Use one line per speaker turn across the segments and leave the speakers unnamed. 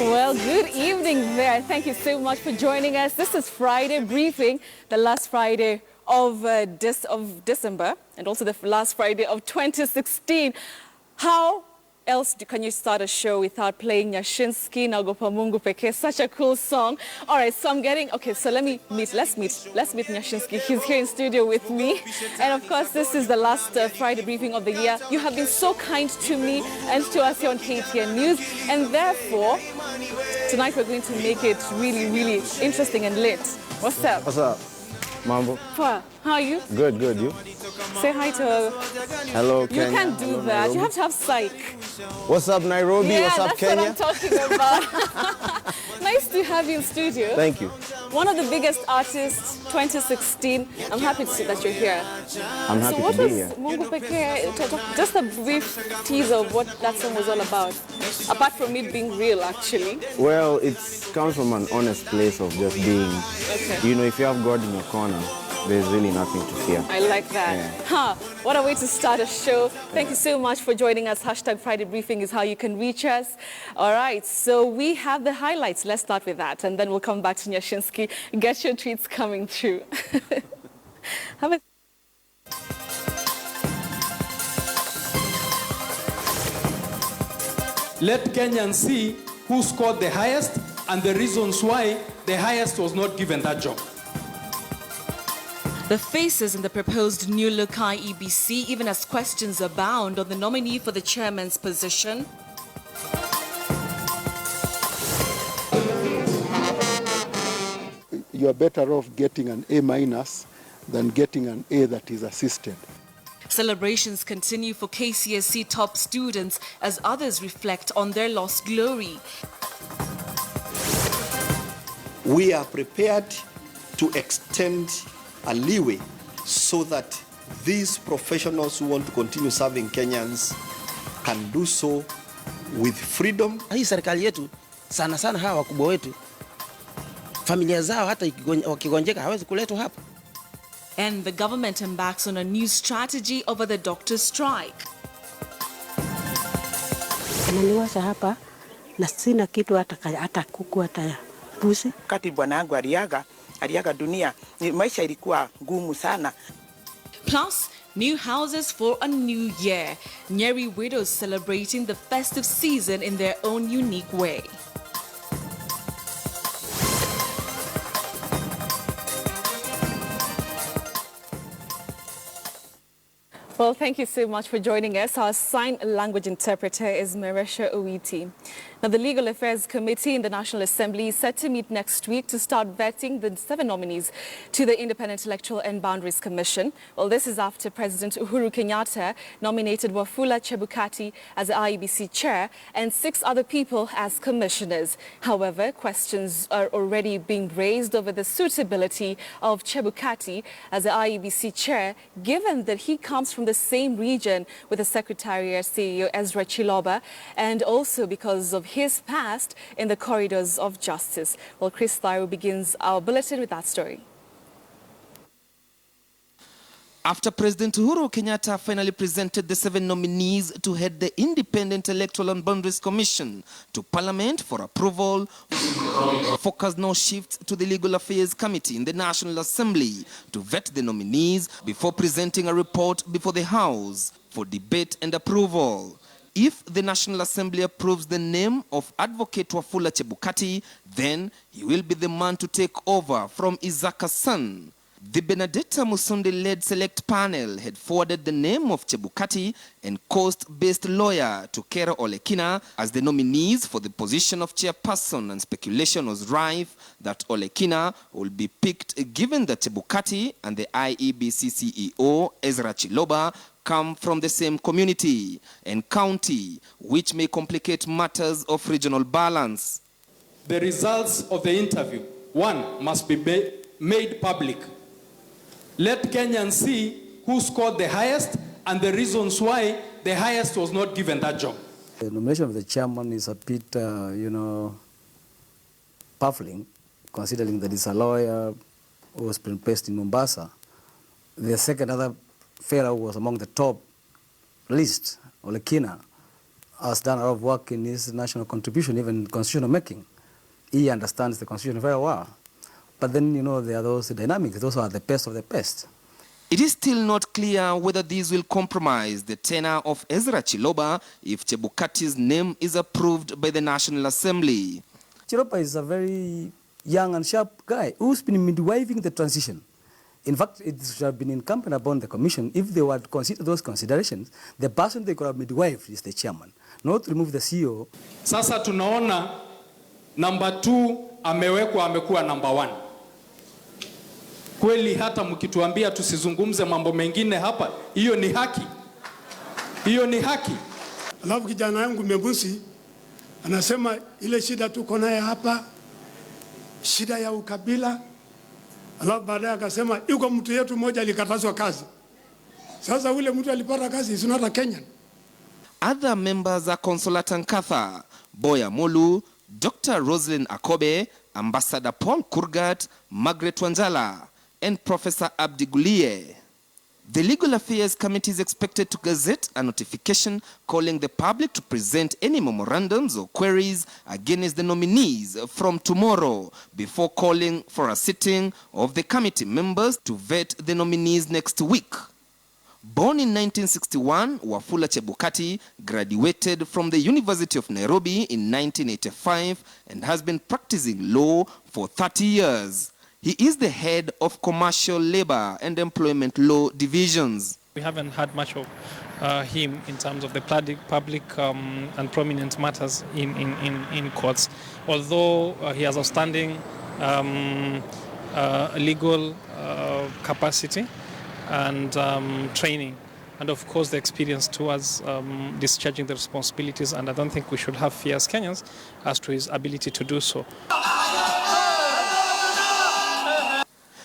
Well, good evening there. Thank you so much for joining us. This is Friday Briefing, the last Friday of December and also the last Friday of 2016. How else can you start a show without playing Nyashinski, Nagopa Mungu Peke? Such a cool song. All right, so I'm getting, okay, so let's meet Nyashinski. He's here in studio with me. And of course, this is the last Friday Briefing of the year. You have been so kind to me and to us here on KTN News. And therefore, tonight we're going to make it really, really interesting and lit. What's up?
What's up, Mambo?
How are you?
Good, good. You?
Say hi to...
Hello, Kenya.
You can't do
Hello,
that.
Nairobi.
You have to have psych.
What's up, Nairobi?
Yeah,
what's up, Kenya?
that's what I'm talking about. Nice to have you in studio.
Thank you.
One of the biggest artists, 2016. I'm happy to see that you're here.
I'm happy to be here.
So what was Mungu Peke? Just a brief teaser of what that song was all about. Apart from it being real, actually.
Well, it comes from an honest place of just being, you know, if you have God in your corner, there's really nothing to fear.
I like that.
Yeah.
What a way to start a show. Thank you so much for joining us. Hashtag Friday Briefing is how you can reach us. All right, so we have the highlights. Let's start with that, and then we'll come back to Nyashinski. Get your tweets coming through. Have a
Let Kenyans see who scored the highest and the reasons why the highest was not given that job.
The faces in the proposed new look IEBC, even as questions abound on the nominee for the chairman's position.
You are better off getting an A- than getting an A that is assisted.
Celebrations continue for KCSE top students as others reflect on their lost glory.
We are prepared to extend a leeway so that these professionals who want to continue serving Kenyans can do so with freedom.
Hii serikali yetu sana sana hawa wakubwa wetu familia zao hata wakigonjeka hawezi kuletwa hapa.
And the government embarks on a new strategy over the doctor's strike.
Naniwasha hapa na sina kitu hata kuku hata pusi.
Kati bwana yangu aliaga dunia, maisha ilikuwa ngumu sana.
Plus, new houses for a new year. Nyeri widows celebrating the festive season in their own unique way.
Well, thank you so much for joining us. Our sign language interpreter is Maresha Owiti. Now, the Legal Affairs Committee in the National Assembly is set to meet next week to start vetting the 7 nominees to the Independent Electoral and Boundaries Commission. Well, this is after President Uhuru Kenyatta nominated Wafula Chebukati as the IEBC chair and 6 other people as commissioners. However, questions are already being raised over the suitability of Chebukati as the IEBC chair, given that he comes from the same region with the Secretariat CEO Ezra Chiloba, and also because of his past in the corridors of justice. Well, Chris Tharu begins our bulletin with that story.
After President Uhuru Kenyatta finally presented the 7 nominees to head the Independent Electoral and Boundaries Commission to Parliament for approval, focus now shifts to the Legal Affairs Committee in the National Assembly to vet the nominees before presenting a report before the House for debate and approval. If the National Assembly approves the name of Advocate Wafula Chebukati, then he will be the man to take over from Isaka's son. The Benedetta Musundi-led select panel had forwarded the name of Chebukati and coast-based lawyer Tukera Olekina as the nominees for the position of chairperson, and speculation was rife that Olekina will be picked given that Chebukati and the IEBC CEO Ezra Chiloba come from the same community and county, which may complicate matters of regional balance.
The results of the interview, 1, must be made public. Let Kenyans see who scored the highest and the reasons why the highest was not given that job.
The nomination of the chairman is a bit, baffling, considering that it's a lawyer who was placed in Mombasa. The second other fellow was among the top list, Olekina, has done a lot of work in his national contribution, even constitutional making. He understands the constitution very well. But then, you know, there are those dynamics. Those are the best of the best.
It is still not clear whether these will compromise the tenure of Ezra Chiloba if Chebukati's name is approved by the National Assembly.
Chiloba is a very young and sharp guy who's been midwifing the transition. In fact, it should have been incumbent upon the commission, if they were to consider those considerations, the person they could have midwifed is the chairman, not remove the CEO.
Sasa tunaona number 2 amekuwa number 1. Kweli hata mkituambia tusizungumze mambo mengine hapa, hiyo ni haki. Hiyo ni haki.
Alafu kijana yangu Mebusi anasema ile shida tuko naye hapa, shida ya ukabila. Alafu baadaye akasema yuko mtu yetu mmoja alikatazwa kazi. Sasa ule mtu alipata kazi, is not a Kenyan.
Other members are Consola Tankatha, Boya Molu, Dr. Roslyn Akobe, Ambassador Paul Kurgat, Margaret Wanjala, and Professor Abdi Gulie. The Legal Affairs Committee is expected to gazette a notification calling the public to present any memorandums or queries against the nominees from tomorrow before calling for a sitting of the committee members to vet the nominees next week. Born in 1961, Wafula Chebukati graduated from the University of Nairobi in 1985 and has been practicing law for 30 years. He is the head of Commercial Labor and Employment Law Divisions.
We haven't had much of him in terms of the public and prominent matters in courts, although he has outstanding legal capacity and training, and of course the experience towards discharging the responsibilities, and I don't think we should have fear as Kenyans as to his ability to do so.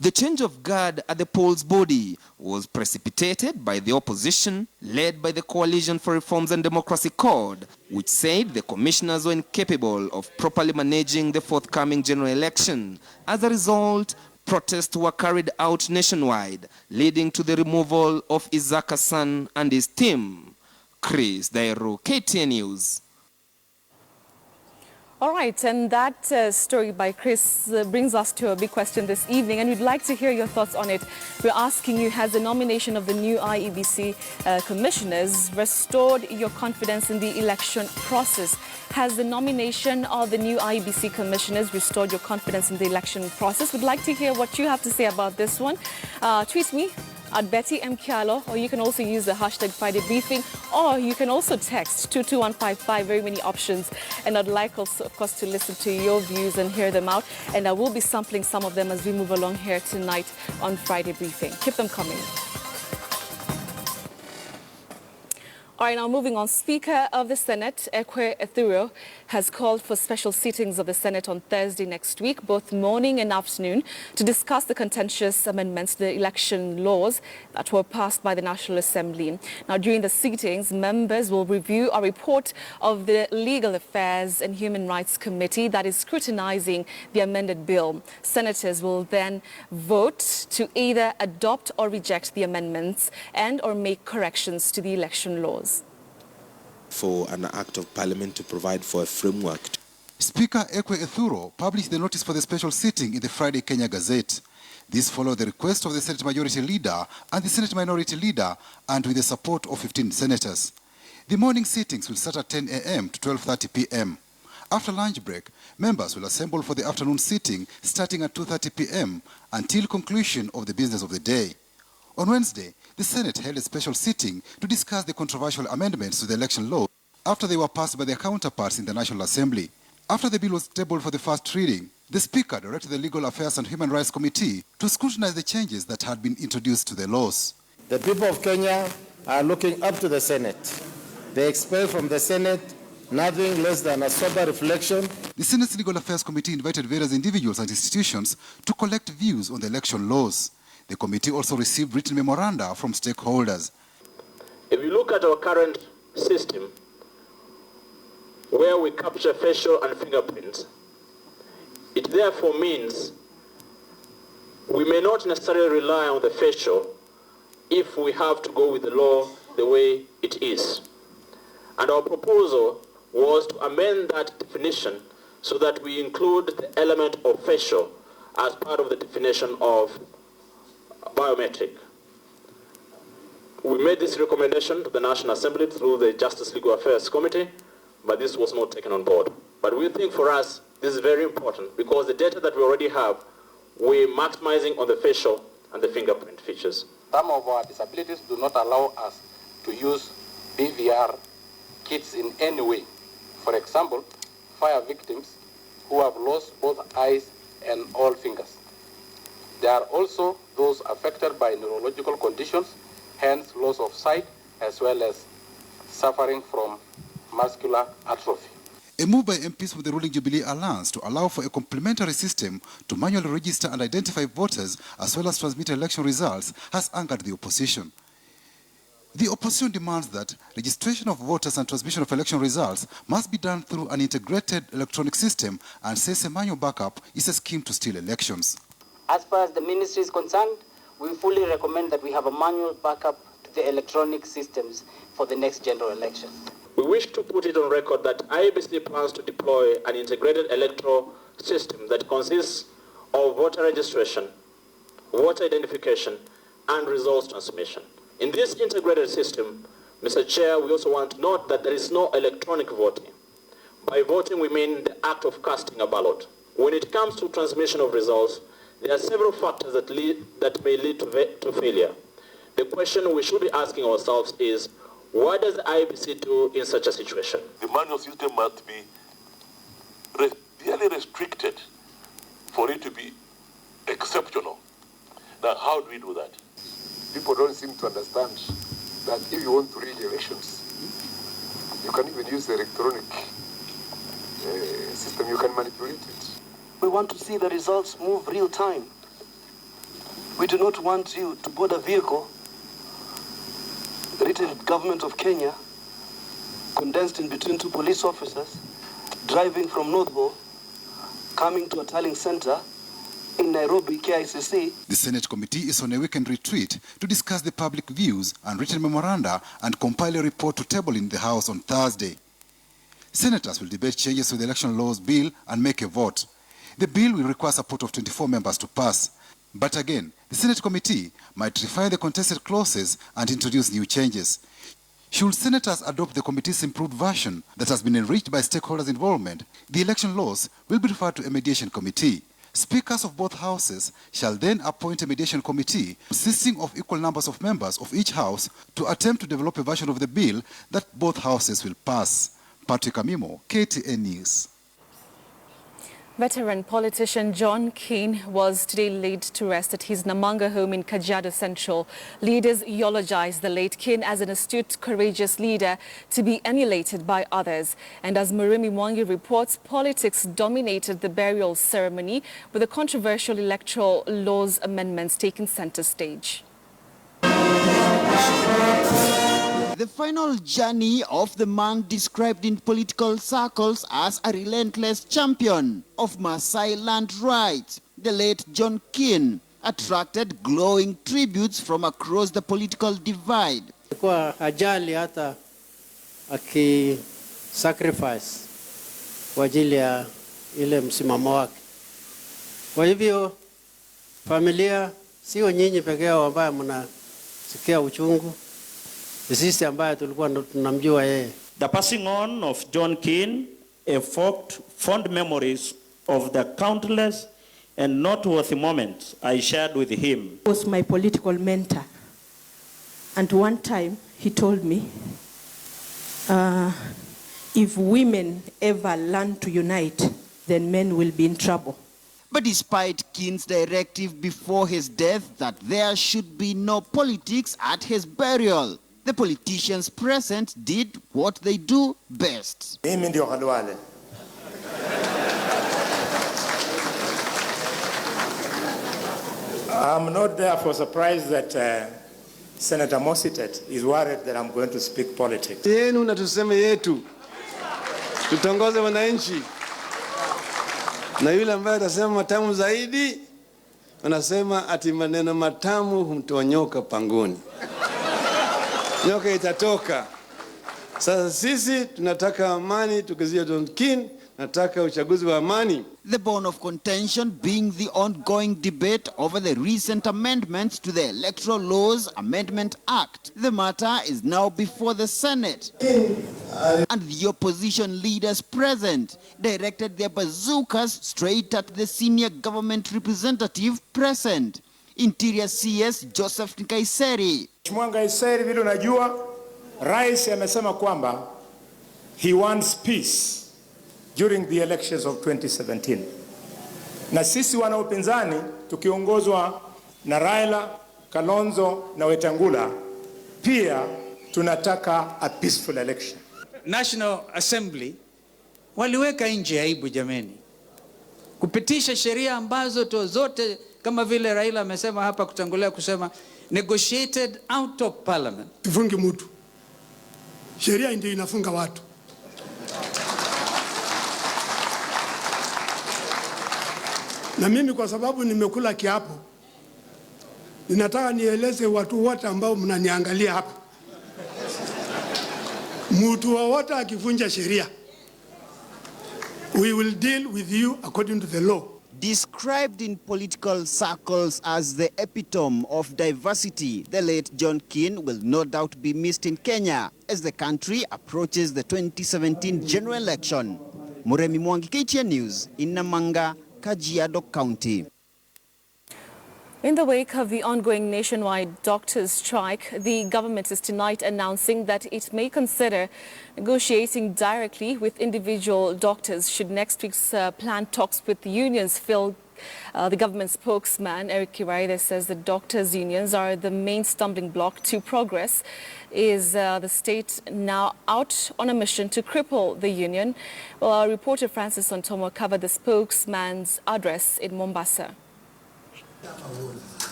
The change of guard at the polls body was precipitated by the opposition, led by the Coalition for Reforms and Democracy CORD, which said the commissioners were incapable of properly managing the forthcoming general election. As a result, protests were carried out nationwide, leading to the removal of Isaac Hassan and his team. Chris Dairu, KTN News.
All right, and that story by Chris brings us to a big question this evening, and we'd like to hear your thoughts on it. We're asking you, has the nomination of the new IEBC commissioners restored your confidence in the election process? Has the nomination of the new IEBC commissioners restored your confidence in the election process? We'd like to hear what you have to say about this one. Tweet me at Betty M. Kyalo, or you can also use the hashtag Friday Briefing, or you can also text 22155, very many options. And I'd like also, of course, to listen to your views and hear them out. And I will be sampling some of them as we move along here tonight on Friday Briefing. Keep them coming. All right, now moving on. Speaker of the Senate, Ekwe Ethuro, has called for special sittings of the Senate on Thursday next week, both morning and afternoon, to discuss the contentious amendments to the election laws that were passed by the National Assembly. Now, during the sittings, members will review a report of the Legal Affairs and Human Rights Committee that is scrutinizing the amended bill. Senators will then vote to either adopt or reject the amendments and or make corrections to the election laws.
For an act of parliament to provide for a framework.
Speaker Ekwe Ethuro published the notice for the special sitting in the Friday Kenya Gazette. This followed the request of the Senate Majority Leader and the Senate Minority Leader, and with the support of 15 senators. The morning sittings will start at 10 a.m. to 12:30 p.m. After lunch break, members will assemble for the afternoon sitting starting at 2:30 p.m. until conclusion of the business of the day. On Wednesday, the Senate held a special sitting to discuss the controversial amendments to the election law after they were passed by their counterparts in the National Assembly. After the bill was tabled for the first reading, the Speaker directed the Legal Affairs and Human Rights Committee to scrutinize the changes that had been introduced to the laws.
The people of Kenya are looking up to the Senate. They expect from the Senate nothing less than a sober reflection.
The Senate's Legal Affairs Committee invited various individuals and institutions to collect views on the election laws. The committee also received written memoranda from stakeholders.
If you look at our current system, where we capture facial and fingerprints, it therefore means we may not necessarily rely on the facial if we have to go with the law the way it is. And our proposal was to amend that definition so that we include the element of facial as part of the definition of biometric. We made this recommendation to the National Assembly through the Justice Legal Affairs Committee, but this was not taken on board. But we think for us, this is very important because the data that we already have, we're maximizing on the facial and the fingerprint features.
Some of our disabilities do not allow us to use BVR kits in any way. For example, fire victims who have lost both eyes and all fingers. There are also those affected by neurological conditions, hence loss of sight, as well as suffering from muscular atrophy.
A move by MPs with the ruling Jubilee Alliance to allow for a complementary system to manually register and identify voters as well as transmit election results has angered the opposition. The opposition demands that registration of voters and transmission of election results must be done through an integrated electronic system and says a manual backup is a scheme to steal elections.
As far as the ministry is concerned, we fully recommend that we have a manual backup to the electronic systems for the next general election.
We wish to put it on record that IEBC plans to deploy an integrated electoral system that consists of voter registration, voter identification, and results transmission. In this integrated system, Mr. Chair, we also want to note that there is no electronic voting. By voting, we mean the act of casting a ballot. When it comes to transmission of results, there are several factors that may lead to failure. The question we should be asking ourselves is, what does the IEBC do in such a situation?
The manual system must be really restricted for it to be exceptional. Now, how do we do that?
People don't seem to understand that if you want to rig elections, you can even use the electronic system, you can manipulate it.
We want to see the results move real time. We do not want you to board a vehicle written Government of Kenya, condensed in between two police officers, driving from Northville, coming to a tallying center in Nairobi, KCSE.
The Senate committee is on a weekend retreat to discuss the public views and written memoranda and compile a report to table in the House on Thursday. Senators will debate changes to the election laws bill and make a vote. The bill will require support of 24 members to pass. But again, the Senate committee might refine the contested clauses and introduce new changes. Should senators adopt the committee's improved version that has been enriched by stakeholders' involvement, the election laws will be referred to a mediation committee. Speakers of both houses shall then appoint a mediation committee consisting of equal numbers of members of each house to attempt to develop a version of the bill that both houses will pass. Patrick Amimo, KTN News.
Veteran politician John Keane was today laid to rest at his Namanga home in Kajiado Central. Leaders eulogized the late Keane as an astute, courageous leader to be emulated by others. And as Murimi Mwangi reports, politics dominated the burial ceremony, with the controversial electoral laws amendments taking center stage.
The final journey of the man described in political circles as a relentless champion of Maasai land rights, the late John Keane, attracted glowing tributes from across the political divide.
Kwa ajali hata aki-sacrifice kwa ajili ya ile msimamo wake. Kwa hivyo familia sio nyinyi pekee yao ambao mnasikia uchungu. Sisi ambaye tulikuwa tunamjua yeye.
The passing on of John Keane evoked fond memories of the countless and noteworthy moments I shared with him.
He was my political mentor. And one time he told me, if women ever learn to unite, then men will be in trouble.
But despite Keane's directive before his death that there should be no politics at his burial, the politicians present did what they do best.
Mimi ndio Khalwale. I'm not therefore surprised that Senator Mositet is worried that I'm going to speak politics.
Yenu na tuseme yetu. Tutongoze wananchi. Na yule ambaye atasema matamu zaidi, wanasema ati maneno matamu humtoa nyoka pangoni. Nyoka itatoka. Sasa sisi tunataka amani, tukizia John King, nataka uchaguzi wa amani.
The bone of contention being the ongoing debate over the recent amendments to the Electoral Laws Amendment Act. The matter is now before the Senate. And the opposition leaders present directed their bazookas straight at the senior government representative present, Interior CS Joseph Nkaiseri.
Mheshimiwa Nkaiseri, vile unajua, Rais amesema kwamba he wants peace during the elections of 2017. Na sisi wana upinzani tukiongozwa na Raila, Kalonzo na Wetangula pia tunataka a peaceful election.
National Assembly waliweka nje aibu jameni, kupitisha sheria ambazo zote kama vile Raila amesema hapa kutangulia kusema negotiated out of parliament.
Tufungi mtu. Sheria ndio inafunga watu. Na mimi kwa sababu nimekula kiapo, ninataka nieleze watu wote ambao mnaniangalia hapa. Mtu wote akivunja sheria, we will deal with you according to the law.
Described in political circles as the epitome of diversity, the late John Keane will no doubt be missed in Kenya as the country approaches the 2017 general election. Muremi Mwangi, KTN News, in Namanga, Kajiado County.
In the wake of the ongoing nationwide doctors' strike, the government is tonight announcing that it may consider negotiating directly with individual doctors should next week's planned talks with the unions fail. The government spokesman, Eric Kiwaide, says the doctors' unions are the main stumbling block to progress. Is the state now out on a mission to cripple the union? Well, our reporter Francis Ontomo covered the spokesman's address in Mombasa.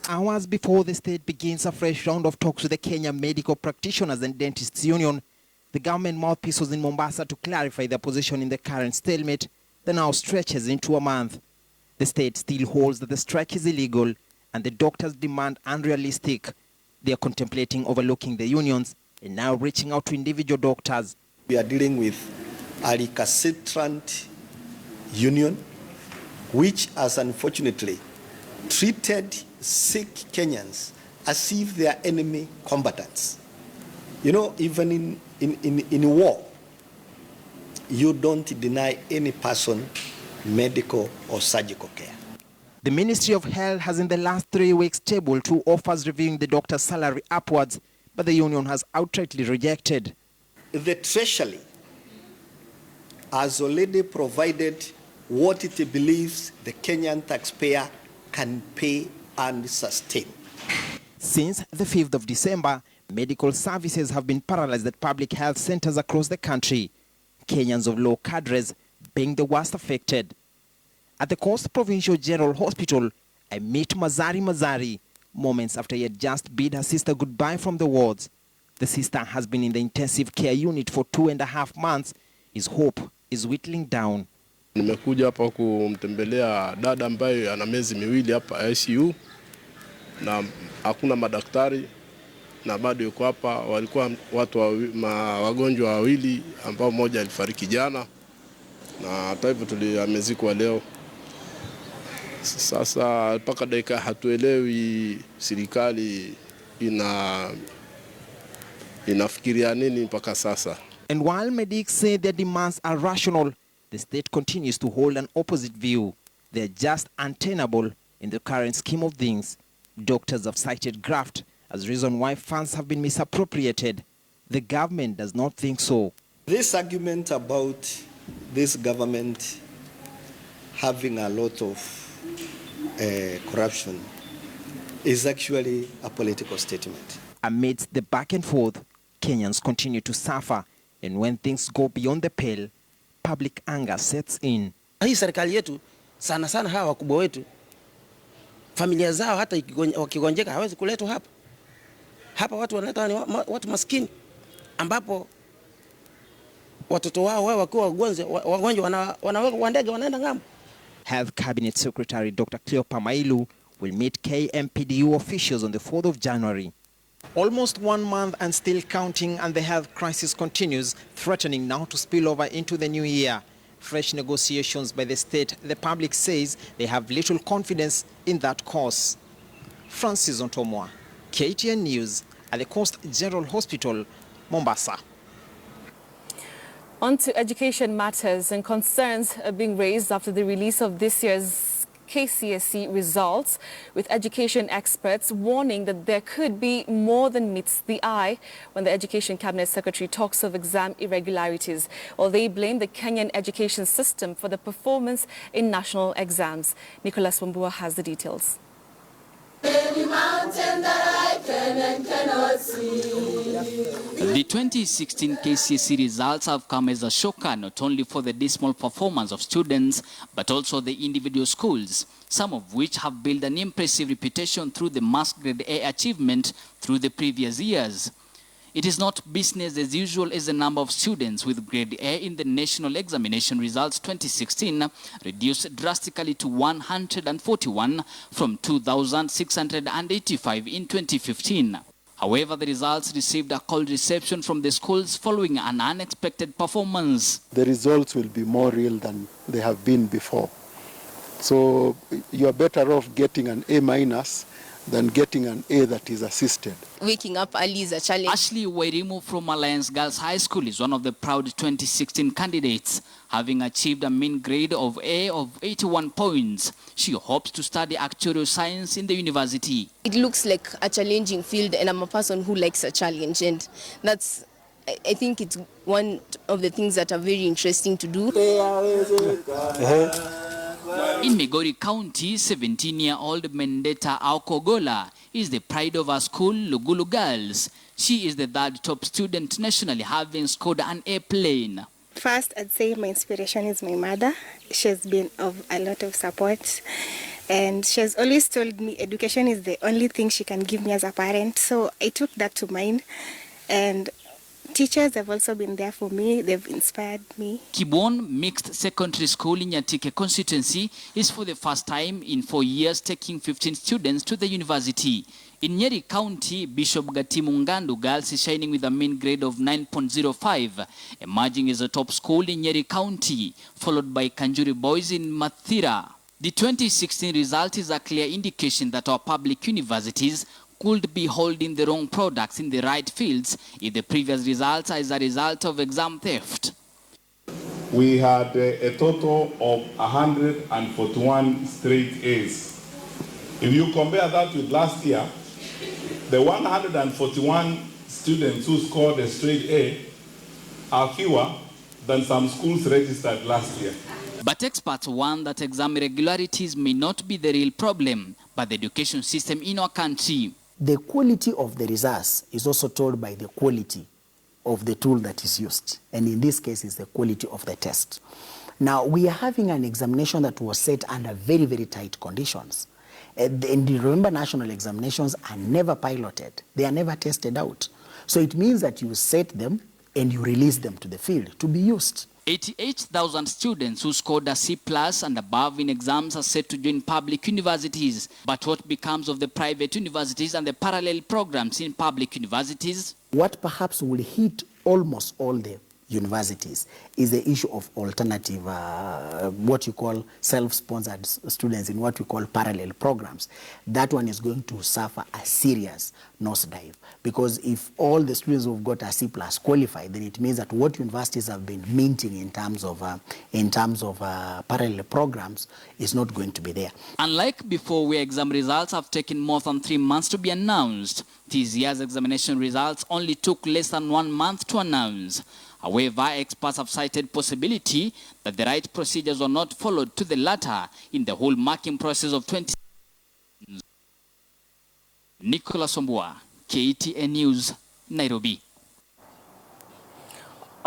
Hours before the state begins a fresh round of talks with the Kenya Medical Practitioners and Dentists Union, the government mouthpiece was in Mombasa to clarify their position in the current stalemate that now stretches into a month. The state still holds that the strike is illegal and the doctors' demand unrealistic. They are contemplating overlooking the unions and now reaching out to individual doctors.
We are dealing with a recalcitrant union which has unfortunately treated sick Kenyans as if they are enemy combatants. You know, even in war, you don't deny any person medical or surgical care.
The Ministry of Health has in the last 3 weeks tabled 2 offers reviewing the doctor's salary upwards, but the union has outrightly rejected.
The Treasury has already provided what it believes the Kenyan taxpayer can pay and sustain.
Since the 5th of December, medical services have been paralyzed at public health centers across the country, Kenyans of low cadres being the worst affected. At the Coast Provincial General Hospital, I meet Mazari, moments after he had just bid her sister goodbye from the wards. The sister has been in the intensive care unit for 2.5 months. His hope is whittling down.
Nimekuja hapa kumtembelea dada ambaye ana miezi miwili hapa ICU na hakuna madaktari na bado yuko hapa. Walikuwa watu wagonjwa wawili ambao mmoja alifariki jana na hata hivyo amezikwa leo. Sasa mpaka dakika hatuelewi serikali inafikiria nini mpaka sasa.
And while medics say their demands are rational, the state continues to hold an opposite view. They're just untenable in the current scheme of things. Doctors have cited graft as reason why funds have been misappropriated. The government does not think so.
This argument about this government having a lot of corruption is actually a political statement.
Amidst the back and forth, Kenyans continue to suffer, and when things go beyond the pale, public anger sets in.
Hii serikali yetu sana sana hawa wakubwa wetu familia zao hata wakigonjeka hawezi kuletwa hapa. Hapa watu wanaleta ni watu maskini ambapo watoto wao wakiwa wagonjwa wanaweka ndege wanaenda ng'ambo.
Health Cabinet Secretary Dr. Cleopa Mailu will meet KMPDU officials on the 4th of January.
Almost 1 month and still counting, and the health crisis continues, threatening now to spill over into the new year. Fresh negotiations by the state, the public says they have little confidence in that course. Francis Ontomwa, KTN News, at the Coast General Hospital, Mombasa.
On to education matters, and concerns are being raised after the release of this year's KCSE results, with education experts warning that there could be more than meets the eye when the Education Cabinet Secretary talks of exam irregularities, or they blame the Kenyan education system for the performance in national exams. Nicholas Wambua has the details.
The 2016 KCSE results have come as a shocker not only for the dismal performance of students but also the individual schools, some of which have built an impressive reputation through the mass grade A achievement through the previous years. It is not business as usual as the number of students with grade A in the National Examination Results 2016 reduced drastically to 141 from 2,685 in 2015. However, the results received a cold reception from the schools following an unexpected performance.
The results will be more real than they have been before. So you are better off getting an A- than getting an A that is assisted.
Waking up early is a challenge.
Ashley Wairimu from Alliance Girls High School is one of the proud 2016 candidates, having achieved a mean grade of A of 81 points. She hopes to study actuarial science in the university.
It looks like a challenging field, and I'm a person who likes a challenge, and that's, I think it's one of the things that are very interesting to do.
In Migori County, 17-year-old Mendeta Aukogola is the pride of her school, Lugulu Girls. She is the third top student nationally, having scored an A plane.
First, I'd say my inspiration is my mother. She's been of a lot of support, and she's always told me education is the only thing she can give me as a parent. So I took that to mind, and teachers have also been there for me. They've inspired me.
Kibon Mixed Secondary School in Nyatike constituency is for the first time in 4 years taking 15 students to the university. In Nyeri County, Bishop Gatimungandu Girls is shining with a mean grade of 9.05, emerging as a top school in Nyeri County, followed by Kanjuri Boys in Mathira. The 2016 result is a clear indication that our public universities could be holding the wrong products in the right fields if the previous results are as a result of exam theft.
We had a total of 141 straight A's. If you compare that with last year, the 141 students who scored a straight A are fewer than some schools registered last year.
But experts warn that exam irregularities may not be the real problem, but the education system in our country.
The quality of the results is also told by the quality of the tool that is used. And in this case, it's the quality of the test. Now, we are having an examination that was set under very, very tight conditions. And remember, national examinations are never piloted. They are never tested out. So it means that you set them and you release them to the field to be used.
88,000 students who scored a C+ and above in exams are set to join public universities. But what becomes of the private universities and the parallel programs in public universities?
What perhaps will hit almost all the universities is the issue of alternative, what you call self-sponsored students in what we call parallel programs. That one is going to suffer a serious nosedive, because if all the students who've got a C+ qualify, then it means that what universities have been minting in terms of parallel programs is not going to be there. Unlike before, where exam results have taken more than 3 months to be announced, this year's examination results only took less than 1 month to announce. However, experts have cited possibility that the right procedures were not followed to the latter in the whole marking process of 20. Nicholas Ombua, KTN News, Nairobi.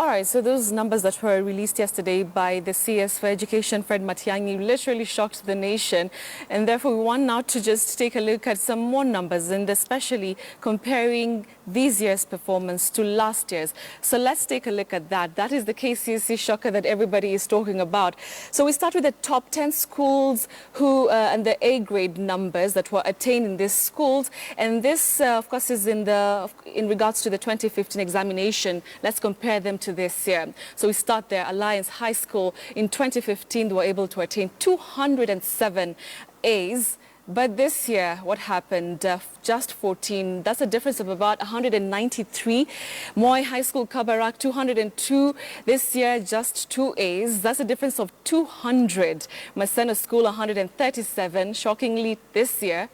All right, so those numbers that were released yesterday by the CS for Education, Fred Matiang'i, literally shocked the nation. And therefore, we want now to just take a look at some more numbers, and especially comparing this year's performance to last year's. So let's take a look at that. That is the KCSE shocker that everybody is talking about. So we start with the top 10 schools who and the A grade numbers that were attained in these schools. And this, of course, is in regards to the 2015 examination. Let's compare them to this year. So we start there. Alliance High School in 2015, they were able to attain 207 A's. But this year, what happened? Just 14. That's a difference of about 193. Moi High School, Kabarak, 202. This year, just 2 A's. That's a difference of 200. Maseno School, 137. Shockingly, this year,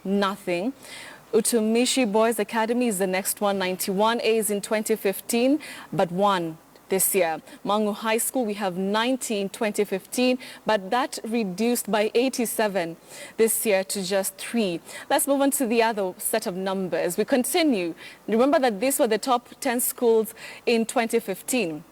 nothing. Utumishi Boys Academy is the next one, 91 A's in 2015, but 1 this year. Mangu High School, we have 90 in 2015, but that reduced by 87 this year to just 3. Let's move on to the other set of numbers. We continue. Remember that these were the top 10 schools in 2015.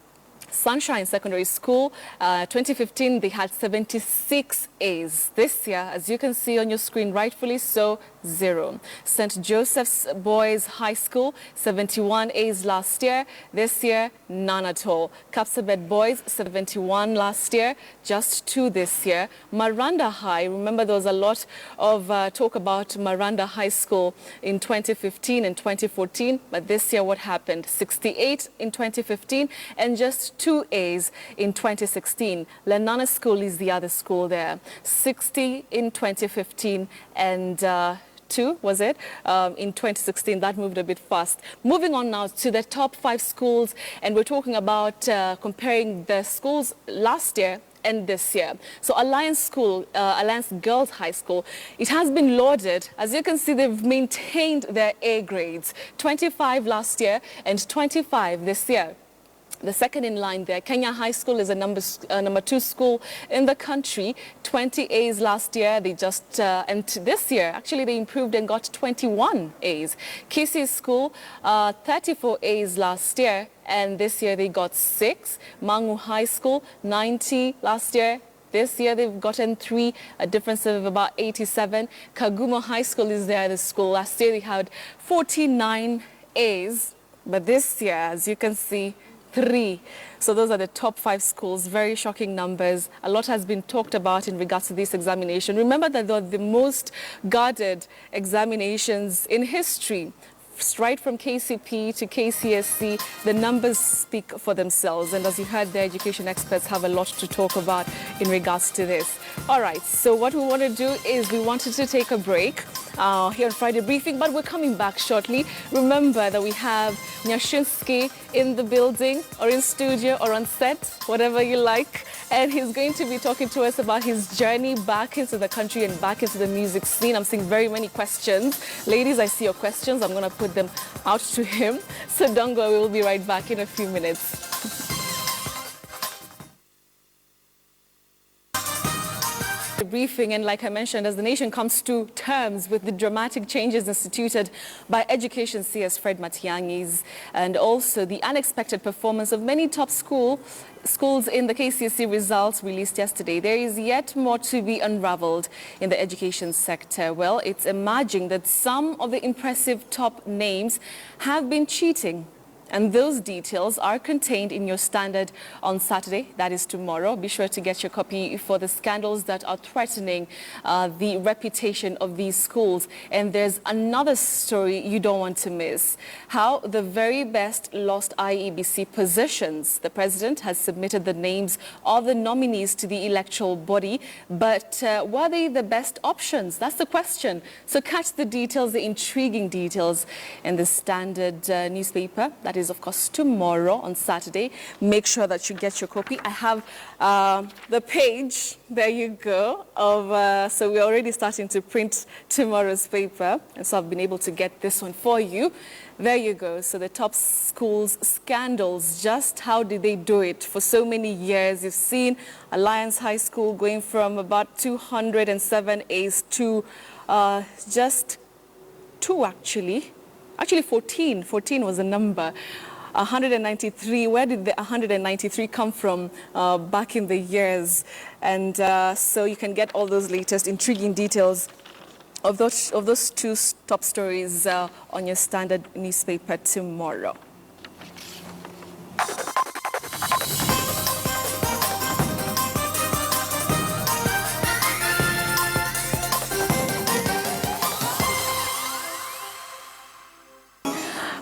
Sunshine Secondary School, 2015, they had 76 A's. This year, as you can see on your screen, rightfully so, 0. St. Joseph's Boys High School, 71 A's last year. This year, none at all. Kapsabet Boys, 71 last year, just 2 this year. Maranda High, remember there was a lot of talk about Maranda High School in 2015 and 2014, but this year what happened? 68 in 2015 and just 2 A's in 2016. Lenana School is the other school there. 60 in 2015 and 2, was it, in 2016. That moved a bit fast. Moving on now to the top 5 schools, and we're talking about comparing the schools last year and this year. So Alliance School, Alliance Girls High School, it has been lauded. As you can see, they've maintained their A grades. 25 last year and 25 this year. The second in line there, Kenya High School, is a number 2 school in the country. 20 A's last year. They just, and this year, actually, they improved and got 21 A's. KCSE School, 34 A's last year, and this year they got 6. Mangu High School, 90 last year. This year they've gotten 3, a difference of about 87. Kagumo High School is the other school. Last year they had 49 A's, but this year, as you can see, 3. So those are the top 5 schools. Very shocking numbers. A lot has been talked about in regards to this examination. Remember that they were the most guarded examinations in history. Right from KCP to KCSE, the numbers speak for themselves. And as you heard, the education experts have a lot to talk about in regards to this. All right, so what we want to do is we wanted to take a break here on Friday Briefing, but we're coming back shortly. Remember that we have Nyashinski in the building or in studio or on set, whatever you like. And he's going to be talking to us about his journey back into the country and back into the music scene. I'm seeing very many questions. Ladies, I see your questions. I'm going to put them out to him. So don't go. We will be right back in a few minutes. Briefing, and like I mentioned, as the nation comes to terms with the dramatic changes instituted by Education CS Fred Matiang'i's and also the unexpected performance of many top schools in the KCSE results released yesterday, there is yet more to be unraveled in the education sector. Well, it's emerging that some of the impressive top names have been cheating. And those details are contained in your standard on Saturday, that is tomorrow. Be sure to get your copy for the scandals that are threatening the reputation of these schools. And there's another story you don't want to miss. How the very best lost IEBC positions. The president has submitted the names of the nominees to the electoral body, but were they the best options? That's the question. So catch the details, the intriguing details in the standard newspaper. That is, of course, tomorrow on Saturday. Make sure that you get your copy. I have the page, there you go, of, so we're already starting to print tomorrow's paper. And so I've been able to get this one for you. There you go. So the top schools scandals, just how did they do it for so many years? You've seen Alliance High School going from about 207 A's to just 2 actually. Actually 14 was the number. 193. Where did the 193 come from back in the years? And so you can get all those latest intriguing details of those two top stories on your standard newspaper tomorrow.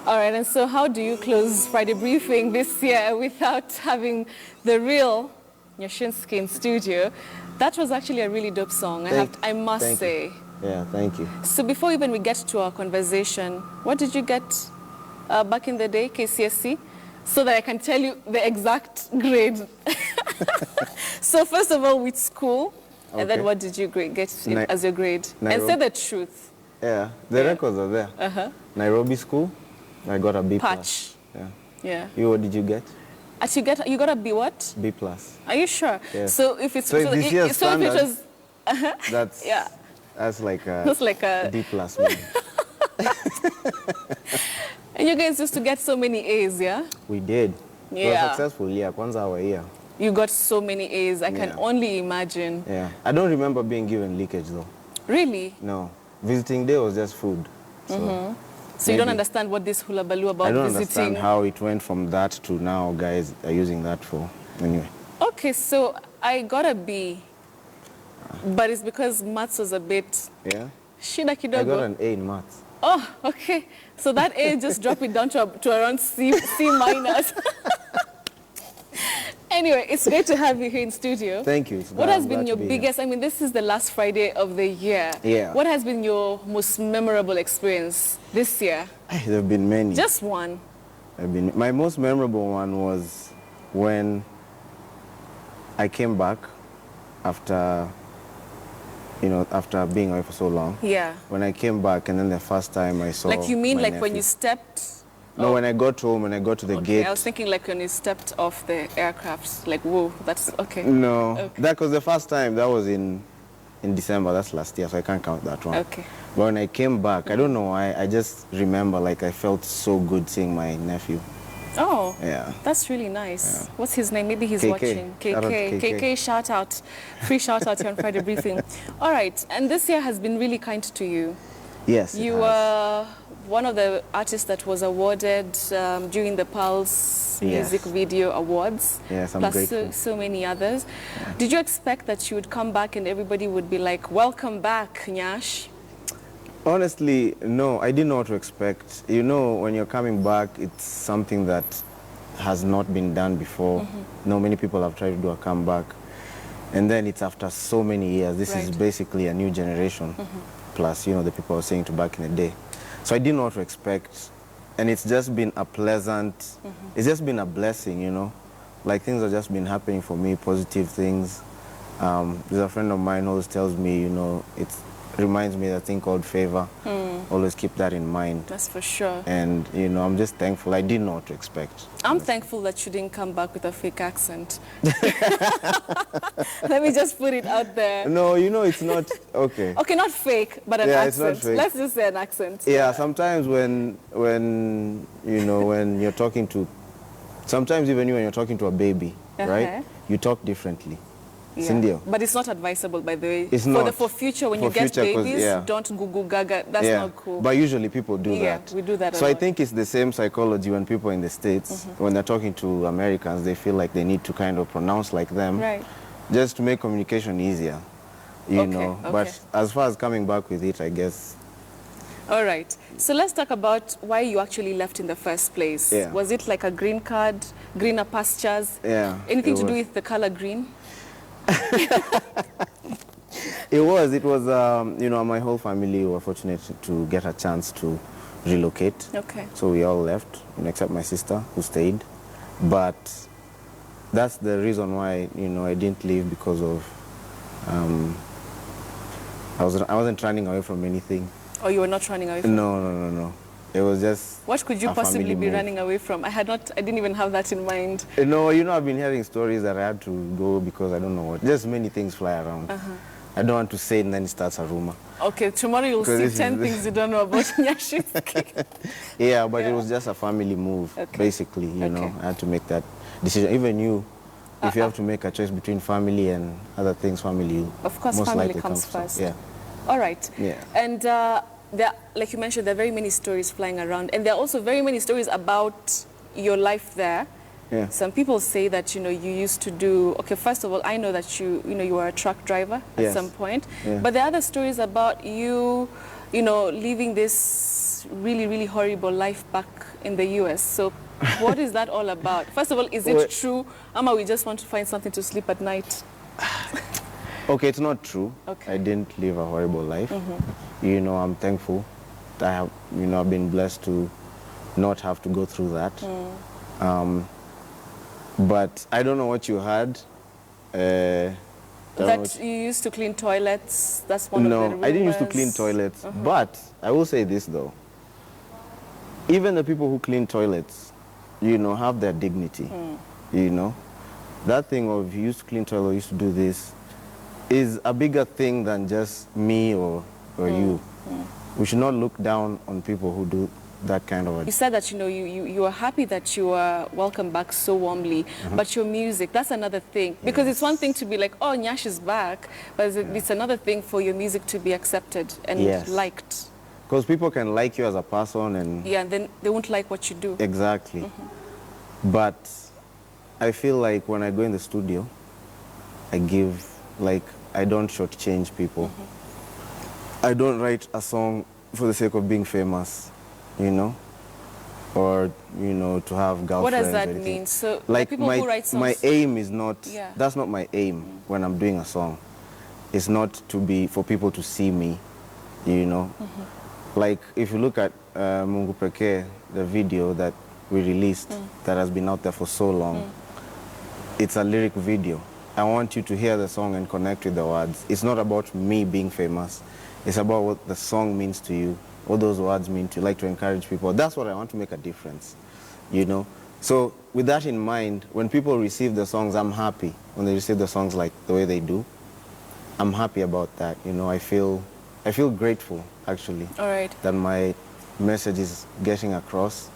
All right, and so how do you close Friday Briefing this year without having the real Nyashinski in studio? That was actually a really dope song, I must say.
Yeah, thank you.
So before even we get to our conversation, what did you get back in the day, KCSE? So that I can tell you the exact grade. So first of all, which school? Okay. And then what did you get as your grade?
Nairobi.
And say the truth.
Yeah, the records are there.
Uh-huh.
Nairobi school, I got a B+.
Patch.
Yeah.
Yeah.
You, what did you get?
You got a B what?
B+.
Are you sure?
Yeah.
So if it's
so if this year's standard,
if it was,
that's
yeah.
That's like a D+.
And you guys used to get so many A's, yeah?
We did.
Yeah.
We were successful, yeah. Kwanza our year.
You got so many A's. I can only imagine.
Yeah. I don't remember being given leakage though.
Really?
No. Visiting day was just food. So,
so you don't understand what this hula baloo about visiting?
I don't understand how it went from that to now guys are using that for anyway.
Okay, so I got a B. But it's because maths was a bit shida kidogo.
I got an A in maths.
Oh, okay. So that A just drop it down to around C minus. Anyway, it's great to have you here in studio.
Thank you.
What has been your biggest, I mean, this is the last Friday of the year.
Yeah.
What has been your most memorable experience this year?
There have been many.
Just one.
My most memorable one was when I came back after, after being away for so long.
Yeah.
When I came back and then the first time I saw
Like you mean
my
like
nephew.
when you stepped?
No, when I got home, when I got to the gate.
I was thinking like when you stepped off the aircraft, like whoa, that's okay.
No,
okay.
That was the first time. That was in December, that's last year, so I can't count that one.
Okay.
But when I came back, I don't know why, I just remember like I felt so good seeing my nephew.
Oh,
yeah.
That's really nice. Yeah. What's his name? Maybe he's
KK.
watching. KK, shout out. Free shout out here on Friday Briefing. All right, and this year has been really kind to you.
Yes.
You were one of the artists that was awarded during the Pulse Music Video Awards.
Yes, I'm
plus
grateful.
So many others. Yeah. Did you expect that you would come back and everybody would be like, welcome back, Nyash?
Honestly, no, I didn't know what to expect. You know, when you're coming back, it's something that has not been done before. Many people have tried to do a comeback. And then it's after so many years. This is basically a new generation. Plus, the people I was saying to back in the day. So I didn't know what to expect. And it's just been a pleasant, it's just been a blessing, Like things have just been happening for me, positive things. There's a friend of mine who always tells me, it reminds me of a thing called favor. Always keep that in mind.
That's for sure.
And, I'm just thankful. I didn't know what to expect.
I'm thankful that you didn't come back with a fake accent. Let me just put it out there.
No, it's not, okay.
Okay, not fake, but an accent.
It's not fake.
Let's just say an accent.
Yeah, sometimes when you're talking to, sometimes even when you're talking to a baby, right? You talk differently.
Yeah. But it's not advisable, by the way.
It's not.
For future, when you get babies, don't Google Gaga. That's not cool.
But usually people do that.
Yeah, we do that a
So
lot.
I think it's the same psychology when people in the States, when they're talking to Americans, they feel like they need to kind of pronounce like them.
Right.
Just to make communication easier, you know. But as far as coming back with it, I guess.
All right. So let's talk about why you actually left in the first place.
Yeah.
Was it like a green card, greener pastures?
Yeah.
Anything to do with the color green?
It was, my whole family were fortunate to get a chance to relocate.
Okay.
So we all left, except my sister who stayed. But that's the reason why, I didn't leave because of, I wasn't running away from anything.
Oh, you were not running away from?
No. It was just
What could you possibly be running away from? I didn't even have that in mind.
No, I've been hearing stories that I had to go because I don't know what. Just many things fly around. I don't want to say it and then it starts a rumor.
Okay, tomorrow you'll see 10 things you don't know about Nyashinski.
Yeah, but it was just a family move, basically, you know. I had to make that decision. Even you, if you have to make a choice between family and other things, family,
of course,
most
family
likely
comes first.
Yeah.
All right.
Yeah.
And there, like you mentioned, there are very many stories flying around, and there are also very many stories about your life there.
Yeah.
Some people say that, you know, you used to do, okay, first of all, I know that you were a truck driver at some point, but there are other stories about you, you know, living this really, really horrible life back in the US. So what is that all about? First of all, is it true, or we just want to find something to sleep at night?
Okay, it's not true. Okay. I didn't live a horrible life. You know, I'm thankful that I have, you know, I've been blessed to not have to go through that. But I don't know what you heard.
That you used to clean toilets, that's one of the rumors.
No, I didn't used to clean toilets. But I will say this, though. Even the people who clean toilets, you know, have their dignity. You know? That thing of you used to clean toilet, used to do this, is a bigger thing than just me or you. We should not look down on people who do that kind of a...
You said that, you know, you are happy that you are welcomed back so warmly, but your music, that's another thing. Because it's one thing to be like, oh, Nyash is back, but it's another thing for your music to be accepted and liked.
Because people can like you as a person and...
Yeah, and then they won't like what you do.
Exactly. But I feel like when I go in the studio, I give, like, I don't shortchange people. I don't write a song for the sake of being famous, you know, or, you know, to have girlfriends.
What does that mean? So,
like,
people who write songs...
my aim is not, that's not my aim when I'm doing a song. It's not to be, for people to see me, you know. Like, if you look at Mungu Peke, the video that we released, that has been out there for so long, it's a lyric video. I want you to hear the song and connect with the words. It's not about me being famous. It's about what the song means to you, what those words mean to you, like to encourage people. That's what I want to make a difference, you know? So with that in mind, when people receive the songs, I'm happy. When they receive the songs like the way they do, I'm happy about that, you know? I feel grateful, actually, that my message is getting across.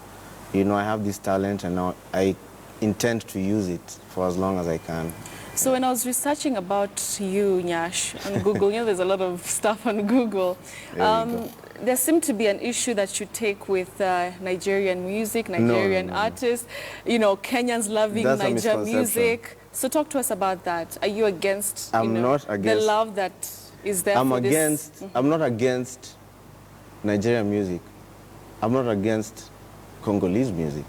You know, I have this talent and now I intend to use it for as long as I can.
So when I was researching about you, Nyash, on Google, you know, there's a lot of stuff on Google. There seemed to be an issue that you take with Nigerian music, Nigerian artists, you know, Kenyans loving Nigerian music. So talk to us about that. Are you against, the love that is there for this?
I'm not against Nigerian music. I'm not against Congolese music.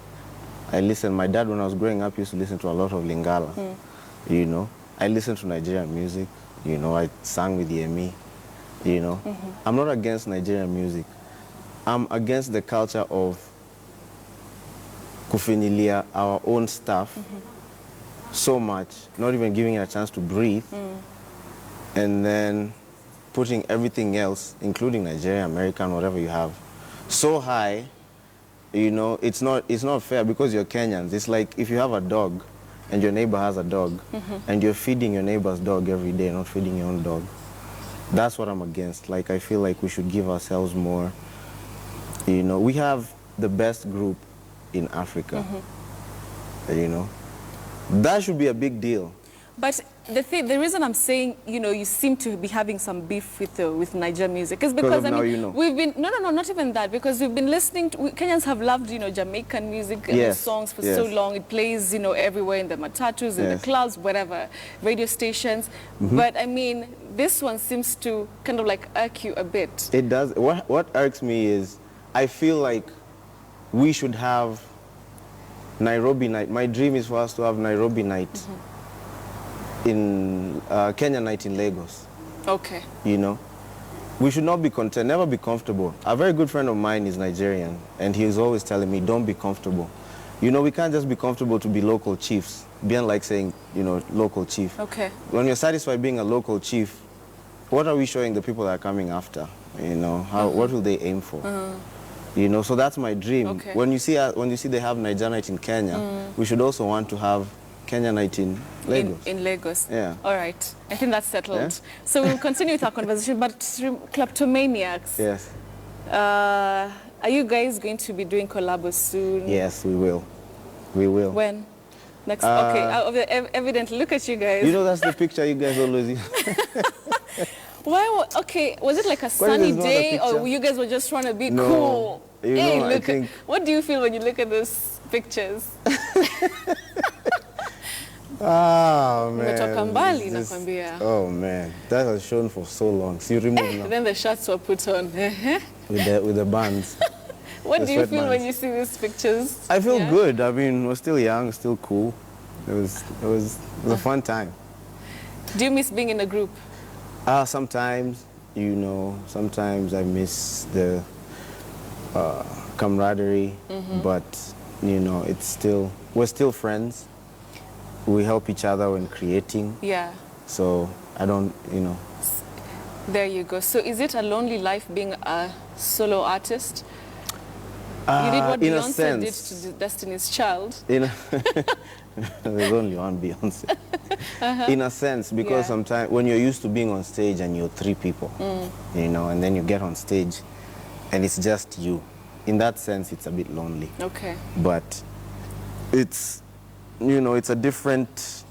I listen, my dad, when I was growing up, used to listen to a lot of Lingala. You know, I listen to Nigerian music, you know, I sang with Yemi, you know. I'm not against Nigerian music. I'm against the culture of kufinilia our own stuff so much, not even giving it a chance to breathe, and then putting everything else, including Nigerian, American, whatever you have, so high, you know, it's not fair because you're Kenyans. It's like if you have a dog, and your neighbor has a dog, and you're feeding your neighbor's dog every day, not feeding your own dog. That's what I'm against. Like, I feel like we should give ourselves more. You know, we have the best group in Africa. You know, that should be a big deal.
But the reason I'm saying, you know, you seem to be having some beef with Nigerian music is because, I mean, we've been, no, not even that, because we've been listening to, Kenyans have loved, you know, Jamaican music and songs for so long. It plays, you know, everywhere in the matatus, in the clubs, whatever, radio stations. But, I mean, this one seems to kind of like irk you a bit.
It does. What irks me is I feel like we should have Nairobi night. My dream is for us to have Nairobi night. In Kenya night in Lagos.
Okay.
You know, we should not be content, never be comfortable. A very good friend of mine is Nigerian, and he is always telling me, don't be comfortable. You know, we can't just be comfortable to be local chiefs, beyond like saying, you know, local chief.
Okay.
When you're satisfied being a local chief, what are we showing the people that are coming after? You know, what will they aim for? You know, so that's my dream.
Okay.
When you see they have Nigeria night in Kenya, we should also want to have Kenyanite in Lagos.
In Lagos.
Yeah.
All right. I think that's settled.
Yeah?
So we'll continue with our conversation. But kleptomaniacs.
Yes.
Are you guys going to be doing collabos soon?
Yes, we will. We will.
When? Next. Okay. Evidently, look at you guys.
You know, that's the picture you guys always use.
Why? Okay. Was it like a sunny day, or you guys were just trying to be cool?
You
hey,
know,
look.
I think...
What do you feel when you look at those pictures?
Oh
man.
Oh man, that has shown for so long. So you remove now.
Then the shirts were put on.
with the bands.
What do you feel when you see these pictures?
I feel good. I mean, we're still young, still cool. It was a fun time.
Do you miss being in a group?
Sometimes, you know, sometimes I miss the camaraderie, but you know, we're still friends. We help each other when creating.
Yeah.
So I don't, you know.
There you go. So is it a lonely life being a solo artist? You did what Beyonce did to Destiny's Child.
There's only one Beyonce. In a sense, because sometimes when you're used to being on stage and you're 3 people, you know, and then you get on stage and it's just you. In that sense, it's a bit lonely.
Okay.
But it's, you know, it's a different,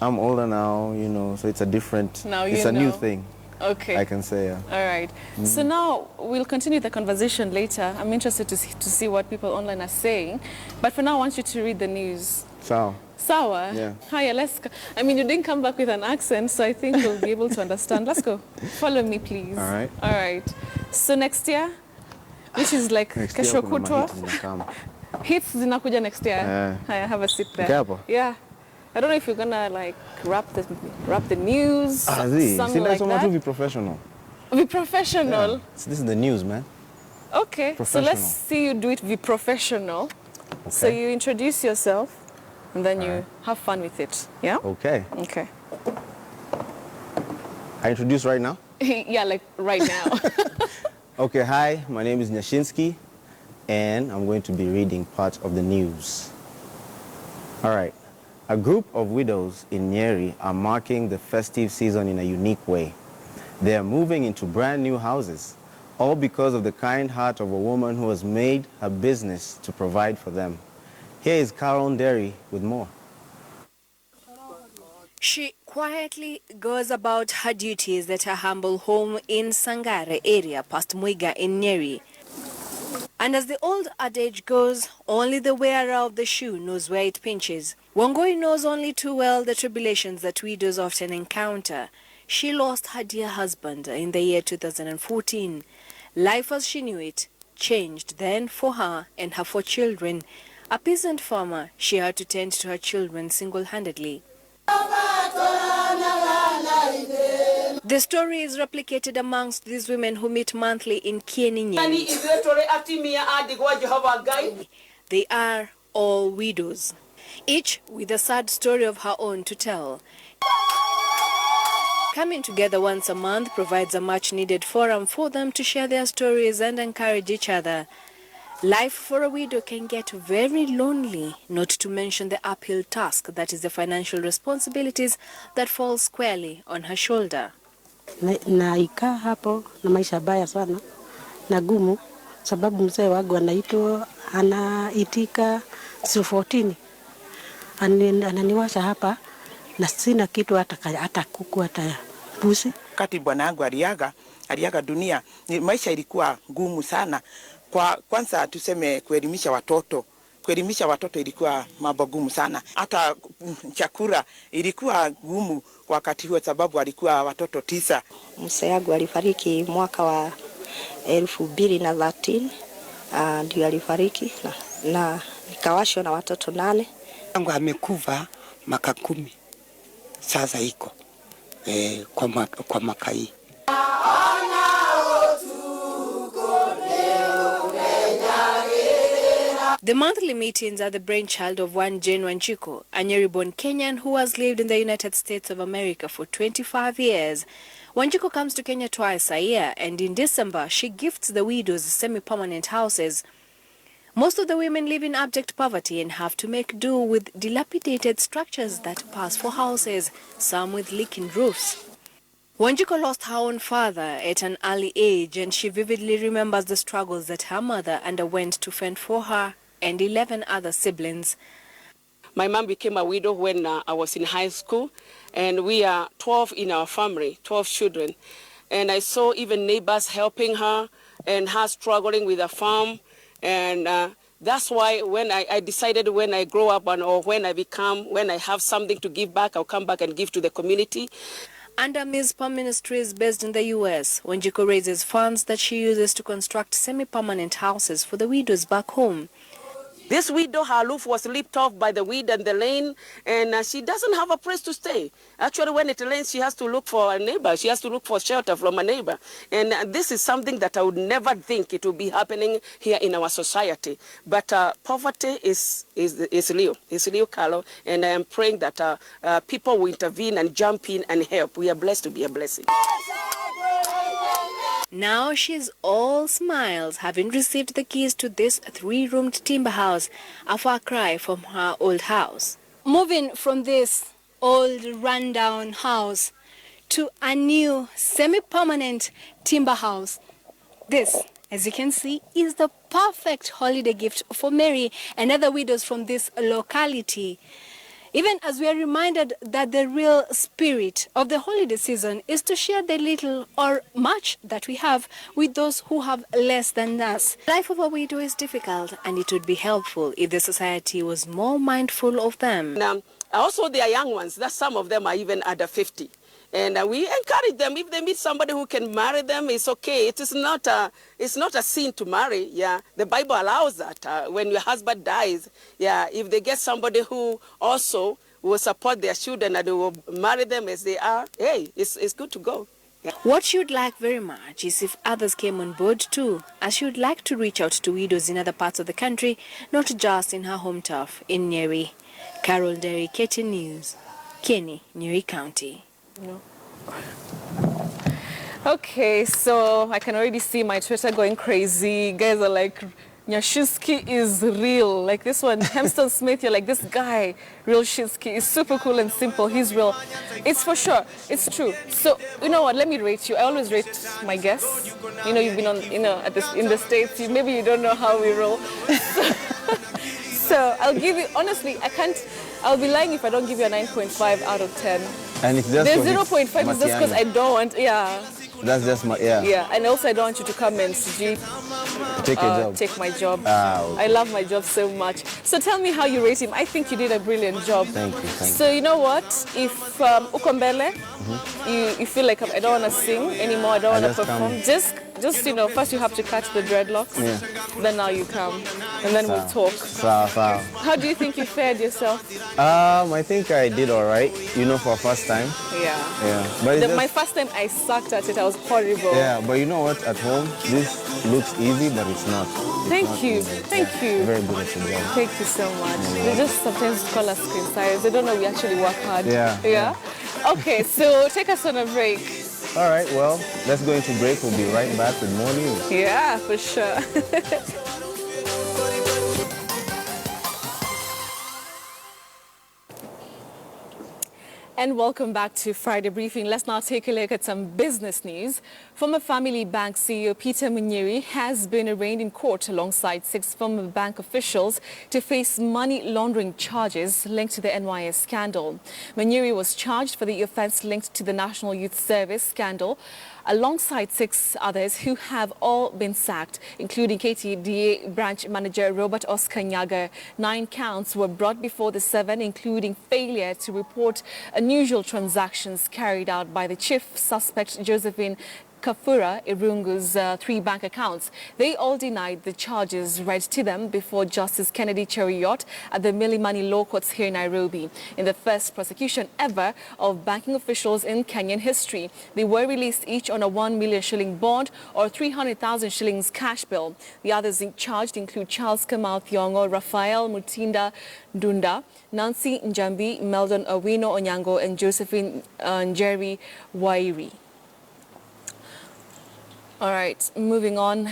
I'm older now, you know, so it's a different, it's a new thing.
Okay.
I can say, yeah.
All right. So now we'll continue the conversation later. I'm interested to see what people online are saying. But for now, I want you to read the news.
Sawa.
Sawa?
Yeah.
Hiya, let's go. I mean, you didn't come back with an accent, so I think we'll be able to understand. Let's go. Follow me, please.
All right.
All right. So next year, which is like kesho kutwa. Hits zinakuja next year. Hiya, have a seat there.
Gapo.
Yeah. I don't know if you're gonna like wrap the news, something like that.
Be professional.
Be professional.
Yeah. So this is the news, man.
Okay. So let's see you do it. Be professional. Okay. So you introduce yourself, and then you have fun with it. Yeah.
Okay.
Okay.
I introduce right now.
Yeah, like right now.
Okay. Hi, my name is Nyashinski, and I'm going to be reading part of the news. All right. A group of widows in Nyeri are marking the festive season in a unique way. They are moving into brand new houses, all because of the kind heart of a woman who has made her business to provide for them. Here is Kyalo with more.
She quietly goes about her duties at her humble home in Sangare area past Muiga in Nyeri. And as the old adage goes, only the wearer of the shoe knows where it pinches. Wangoi knows only too well the tribulations that widows often encounter. She lost her dear husband in the year 2014. Life as she knew it changed then for her and her 4 children. A peasant farmer, she had to tend to her children single-handedly. The story is replicated amongst these women who meet monthly in Nyeri. They are all widows, each with a sad story of her own to tell. Coming together once a month provides a much-needed forum for them to share their stories and encourage each other. Life for a widow can get very lonely, not to mention the uphill task that is the financial responsibilities that fall squarely on her shoulder.
Naikaa hapo na maisha baya sana na gumu, sababu mzee wangu anaitika 14 ananiwasha hapa na sina kitu hata kuku hata mbuzi.
Kati bwana yangu aliaga dunia, maisha ilikuwa ngumu sana. Kwanza tuseme kuelimisha watoto ilikuwa mambo gumu sana. Hata chakula ilikuwa gumu wakati huo sababu alikuwa watoto 9.
Mzee wangu alifariki mwaka wa 2013, ndio alifariki na nikawashwa na watoto 8.
Yangu amekufa maka 10. Sasa iko kwa maka hii.
The monthly meetings are the brainchild of one Jane Wanjiku, a Nyeri-born Kenyan who has lived in the United States of America for 25 years. Wanjiku comes to Kenya twice a year, and in December she gifts the widows semi-permanent houses. Most of the women live in abject poverty and have to make do with dilapidated structures that pass for houses, some with leaking roofs. Wanjiko lost her own father at an early age, and she vividly remembers the struggles that her mother underwent to fend for her and 11 other siblings.
My mom became a widow when I was in high school, and we are 12 in our family, 12 children. And I saw even neighbors helping her and her struggling with the farm. And that's why when I decided when I grow up or when I have something to give back, I'll come back and give to the community.
Under MISPA Ministries based in the U.S., Wanjiko raises funds that she uses to construct semi-permanent houses for the widows back home.
This widow, her roof was ripped off by the wind and the rain, and she doesn't have a place to stay. Actually, when it rains, she has to look for a neighbor. She has to look for shelter from a neighbor. And this is something that I would never think it would be happening here in our society. But poverty is real. It's real, Kyalo. And I am praying that people will intervene and jump in and help. We are blessed to be a blessing.
Now she's all smiles, having received the keys to this 3-roomed timber house, a far cry from her old house. Moving from this old rundown house to a new semi-permanent timber house. This, as you can see, is the perfect holiday gift for Mary and other widows from this locality. Even as we are reminded that the real spirit of the holiday season is to share the little or much that we have with those who have less than us. Life of a widow is difficult, and it would be helpful if the society was more mindful of them.
Also, they are young ones. That some of them are even under 50. And we encourage them, if they meet somebody who can marry them, it's okay. It's not a sin to marry. Yeah, the Bible allows that. When your husband dies, yeah, if they get somebody who also will support their children and they will marry them as they are, hey, it's good to go. Yeah.
What she would like very much is if others came on board too, as she would like to reach out to widows in other parts of the country, not just in her home turf in Nyeri. Carol Derry, KT News, Kenny, Nyeri County.
No. Okay, so I can already see my Twitter going crazy. Guys are like, Nyashinski is real. Like this one, Hempston Smith, you're like, this guy, real Shinsky, is super cool and simple. He's real. It's for sure. It's true. So, you know what, let me rate you. I always rate my guests. You know, you've been on, you know, in the States. Maybe you don't know how we roll. So I'll give you, honestly, I'll be lying if I don't give you a 9.5 out of 10.
And it's just
the 0.5 is just because I don't want, yeah.
That's just my, yeah.
Yeah, and also I don't want you to come and
take your job.
Take my job.
Okay.
I love my job so much. So tell me how you rate him. I think you did a brilliant job.
Thank you.
So you know what? If Ukombele, you feel like I don't want to sing anymore, I don't want to perform, just you know, first you have to cut the dreadlocks, then now you come, and then we'll talk. How do you think you fared yourself?
I think I did all right, you know, for a first time.
Yeah.
But
my first time I sucked at it, I was horrible.
Yeah, but you know what, at home, this looks easy, but it's not.
Thank you.
Very good at your job.
Thank you so much. They just sometimes call us screen sires. They don't know we actually work hard.
Yeah.
Okay, so take us on a break.
All right, well, let's go into break. We'll be right back with more news.
Yeah, for sure. And welcome back to Friday Briefing. Let's now take a look at some business news. Former Family Bank CEO Peter Nyeri has been arraigned in court alongside 6 former bank officials to face money laundering charges linked to the NYS scandal. Nyeri was charged for the offence linked to the National Youth Service scandal, alongside 6 others who have all been sacked, including KTDA branch manager Robert Oscar Nyaga. 9 counts were brought before the 7, including failure to report unusual transactions carried out by the chief suspect Josephine Kafura Irungu's 3 bank accounts. They all denied the charges read to them before Justice Kennedy Cheruiyot at the Milimani Law Courts here in Nairobi. In the first prosecution ever of banking officials in Kenyan history, they were released each on a 1 million shilling bond or 300,000 shillings cash bill. The others charged include Charles Kamau Thiongo, Raphael Mutinda Dunda, Nancy Njambi, Meldon Awino Onyango, and Josephine Njeri Wairi. All right, moving on.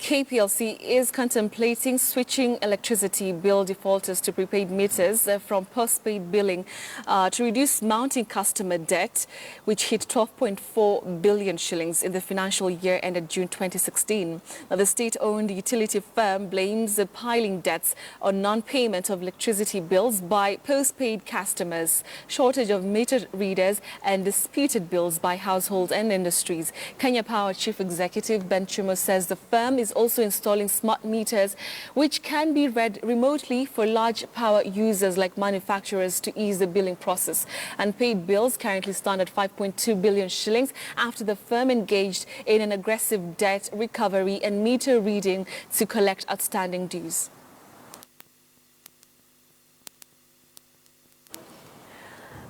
KPLC is contemplating switching electricity bill defaulters to prepaid meters from postpaid billing to reduce mounting customer debt, which hit 12.4 billion shillings in the financial year ended June 2016. Now, the state-owned utility firm blames the piling debts on non-payment of electricity bills by postpaid customers, shortage of meter readers, and disputed bills by households and industries. Kenya Power Chief Executive Ben Chumo says the firm is also installing smart meters which can be read remotely for large power users like manufacturers to ease the billing process. Unpaid bills currently stand at 5.2 billion shillings after the firm engaged in an aggressive debt recovery and meter reading to collect outstanding dues.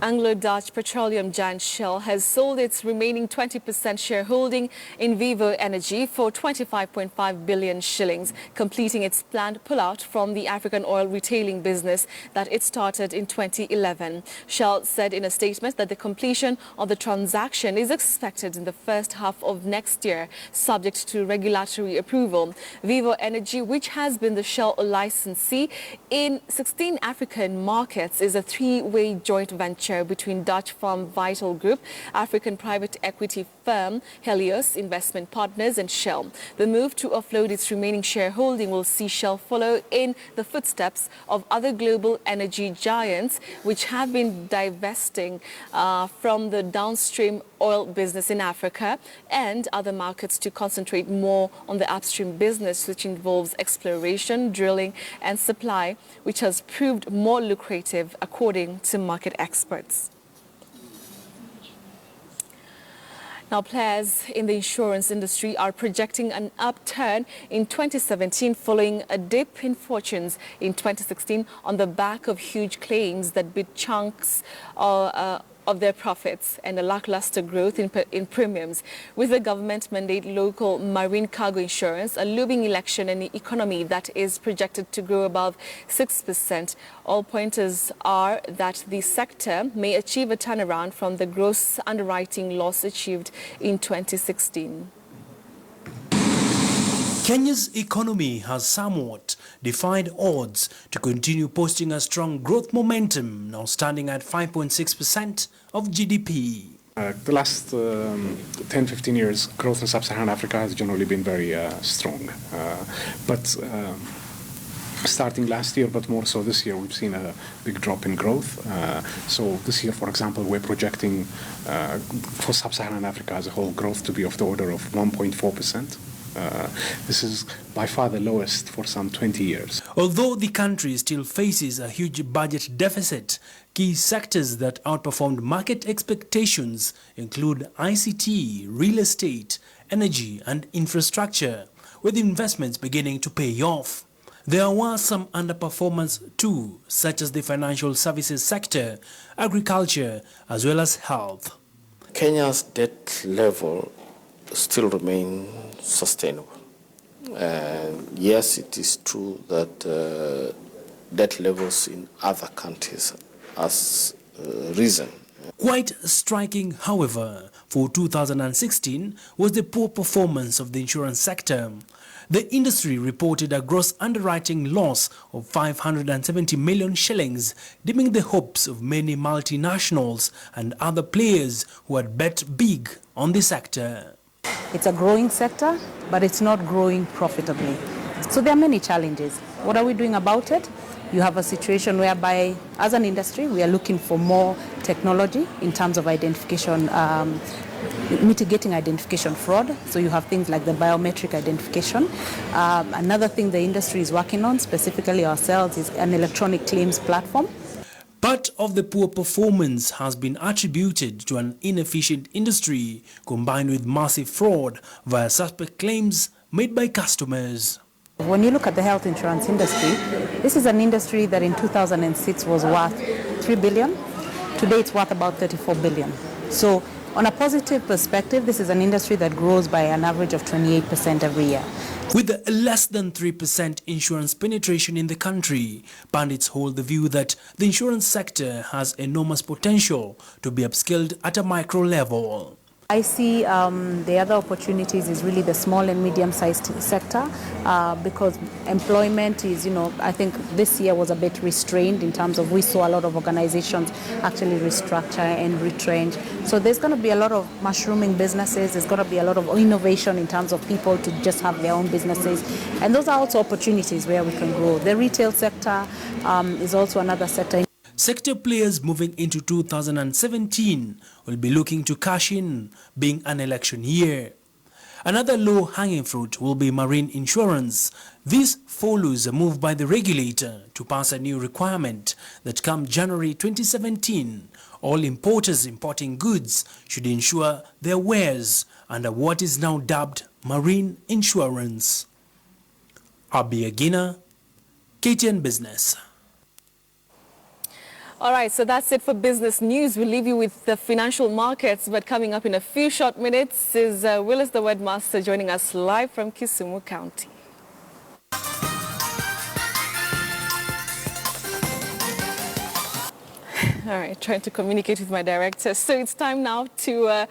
Anglo-Dutch petroleum giant Shell has sold its remaining 20% shareholding in Vivo Energy for 25.5 billion shillings, completing its planned pullout from the African oil retailing business that it started in 2011. Shell said in a statement that the completion of the transaction is expected in the first half of next year, subject to regulatory approval. Vivo Energy, which has been the Shell licensee in 16 African markets, is a three-way joint venture between Dutch firm Vital Group, African private equity firm Helios Investment Partners and Shell. The move to offload its remaining shareholding will see Shell follow in the footsteps of other global energy giants which have been divesting from the downstream oil business in Africa and other markets to concentrate more on the upstream business, which involves exploration, drilling and supply, which has proved more lucrative according to market experts. Now, players in the insurance industry are projecting an upturn in 2017 following a dip in fortunes in 2016 on the back of huge claims that bit chunks of their profits and a lackluster growth in premiums. With the government mandate local marine cargo insurance, a looming election and economy that is projected to grow above 6%, all pointers are that the sector may achieve a turnaround from the gross underwriting loss achieved in 2016.
Kenya's economy has somewhat defied odds to continue posting a strong growth momentum, now standing at 5.6% of GDP.
The last 10-15 years, growth in sub-Saharan Africa has generally been very strong. But starting last year, but more so this year, we've seen a big drop in growth. So this year, for example, we're projecting for sub-Saharan Africa as a whole growth to be of the order of 1.4%. This is by far the lowest for some 20 years.
Although the country still faces a huge budget deficit, key sectors that outperformed market expectations include ICT, real estate, energy and infrastructure, with investments beginning to pay off. There were some underperformance too, such as the financial services sector, agriculture, as well as health.
Kenya's debt level still remain sustainable. Yes, it is true that debt levels in other countries has risen.
Quite striking, however, for 2016 was the poor performance of the insurance sector. The industry reported a gross underwriting loss of 570 million shillings, dimming the hopes of many multinationals and other players who had bet big on the sector.
It's a growing sector, but it's not growing profitably. So there are many challenges. What are we doing about it? You have a situation whereby, as an industry, we are looking for more technology in terms of identification, mitigating identification fraud. So you have things like the biometric identification. Another thing the industry is working on, specifically ourselves, is an electronic claims platform.
Part of the poor performance has been attributed to an inefficient industry combined with massive fraud via suspect claims made by customers.
When you look at the health insurance industry, this is an industry that in 2006 was worth 3 billion. Today it's worth about 34 billion. So on a positive perspective, this is an industry that grows by an average of 28% every year.
With less than 3% insurance penetration in the country, pundits hold the view that the insurance sector has enormous potential to be upskilled at a micro level.
I see the other opportunities is really the small and medium-sized sector because employment is, I think this year was a bit restrained in terms of we saw a lot of organizations actually restructure and retrench. So there's going to be a lot of mushrooming businesses. There's going to be a lot of innovation in terms of people to just have their own businesses. And those are also opportunities where we can grow. The retail sector is also another sector.
Sector players moving into 2017 will be looking to cash in, being an election year. Another low-hanging fruit will be marine insurance. This follows a move by the regulator to pass a new requirement that come January 2017, all importers importing goods should insure their wares under what is now dubbed marine insurance. Abiagina, KTN Business.
All right, so that's it for business news. We'll leave you with the financial markets, but coming up in a few short minutes is Willis the Webmaster joining us live from Kisumu County. All right, trying to communicate with my director. So it's time now to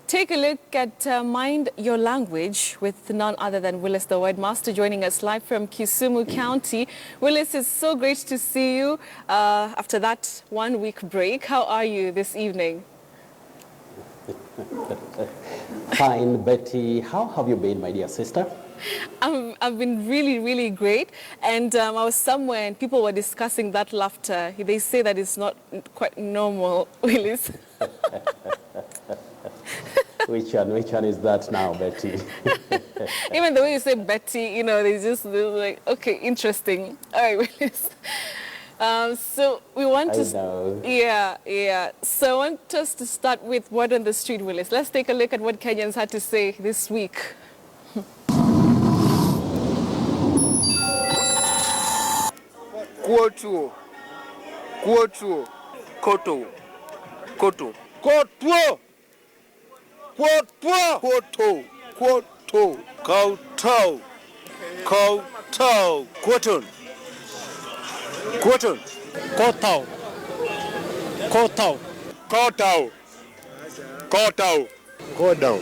take a look at Mind Your Language with none other than Willis the Wordmaster joining us live from Kisumu County. Willis, it's so great to see you after that 1 week break. How are you this evening?
Fine, Betty. How have you been, my dear sister?
I've been really, really great. And I was somewhere and people were discussing that laughter. They say that it's not quite normal, Willis.
Which one is that now, Betty?
Even the way you say Betty, they're like, okay, interesting. All right, Willis. So we want to...
know.
Yeah. So I want us to start with Word on the Street, Willis. Let's take a look at what Kenyans had to say this week.
Koto. Koto. Koto. Koto. Koto. Koto. Koto. Koto. Kowtow. Kowtow. Cotton. Cotton. Kotow. Kotow. Kotow. Kotow. Go down.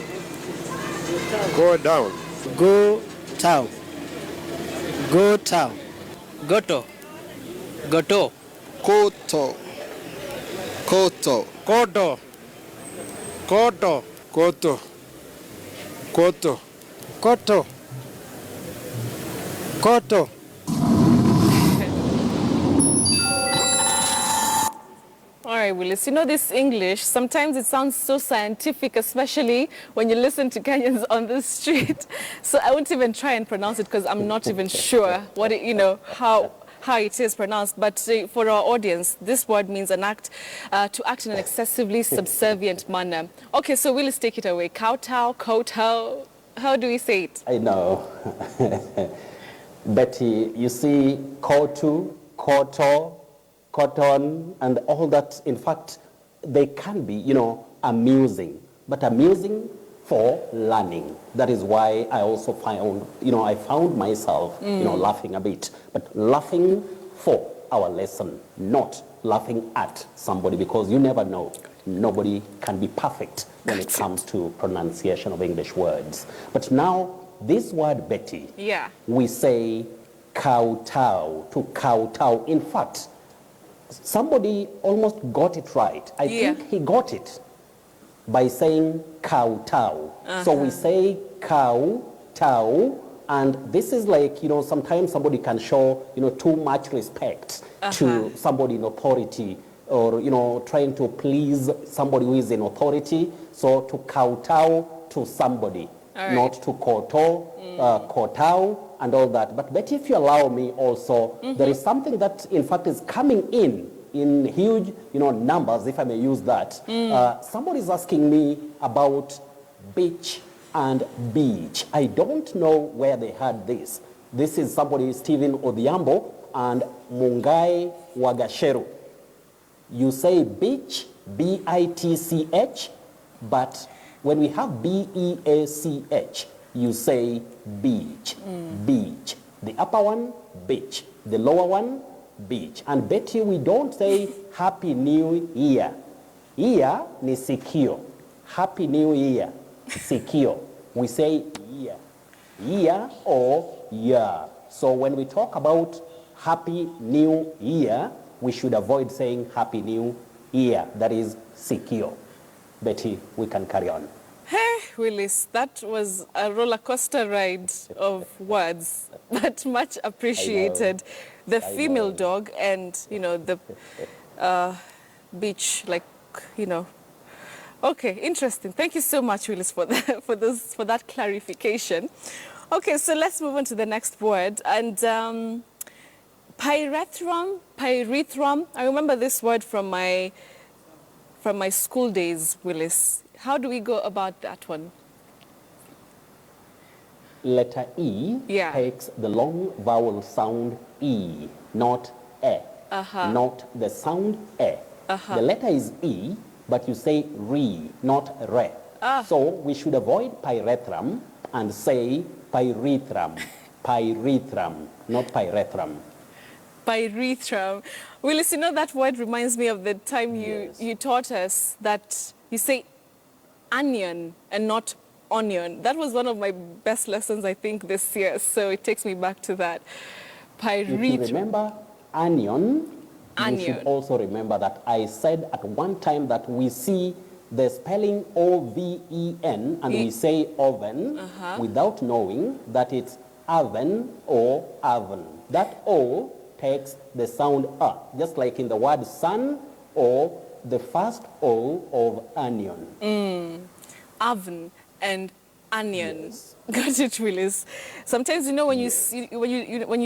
Go down.
Go tow. Go tow. Goto. Goto.
Koto. Koto. Koto. Koto. Koto. Koto. Koto. Koto.
All right, Willis, this English, sometimes it sounds so scientific, especially when you listen to Kenyans on the street. So I won't even try and pronounce it because I'm not even sure what it, how it is pronounced. But for our audience, this word means an act, to act in an excessively subservient manner. Okay, so Willis, take it away. Kowtow, kotow, how do we say it?
I know. Betty, you see, kotu, koto, cotton, and all that, in fact, they can be, amusing, but amusing for learning. That is why I also found, I found myself, laughing a bit, but laughing for our lesson, not laughing at somebody, because you never know. Nobody can be perfect when it comes to pronunciation of English words. But now, this word, Betty, we say kowtow, to kowtow. In fact, somebody almost got it right. I think he got it by saying kowtow. So we say kowtow, and this is like, sometimes somebody can show, too much respect to somebody in authority, or, trying to please somebody who is in authority. So to kowtow to somebody, not to koto, kotow, and all that. But Betty, if you allow me also, there is something that, in fact, is coming in huge, numbers, if I may use that. Somebody is asking me about beach and beach. I don't know where they had this. This is somebody, Stephen Odhiambo and Mungai Wagasheru. You say beach, B-I-T-C-H, but when we have B-E-A-C-H, you say beach, beach. The upper one, beach. The lower one, beach. And Betty, we don't say Happy New Year. Year ni sikio. Happy New Year, sikio. We say year. Year or year. So when we talk about Happy New Year, we should avoid saying Happy New Year. That is sikio. Betty, we can carry on.
Hey, Willis, that was a roller coaster ride of words, but much appreciated. The female dog and, you know, the beach, like, you know. Okay, interesting. Thank you so much, Willis, for that clarification. Okay, so let's move on to the next word. And pyrethrum. I remember this word from my school days, Willis. How do we go about that one?
Letter E takes the long vowel sound E, not E. Not the sound E. The letter is E, but you say re, not re. So we should avoid pyrethrum and say pyrethrum. Pyrethrum, not pyrethrum.
Pyrethrum. Willis, you know that word reminds me of the time you taught us that you say onion and not onion. That was one of my best lessons, I think, this year. So it takes me back to that. Pyrethrum.
If you remember onion, you should also remember that I said at one time that we see the spelling O-V-E-N and we say oven without knowing that it's oven or oven. That O takes the sound A, just like in the word sun or the first O of onion.
Oven and onion. Yes. Got it, Willis. Sometimes, you know, when you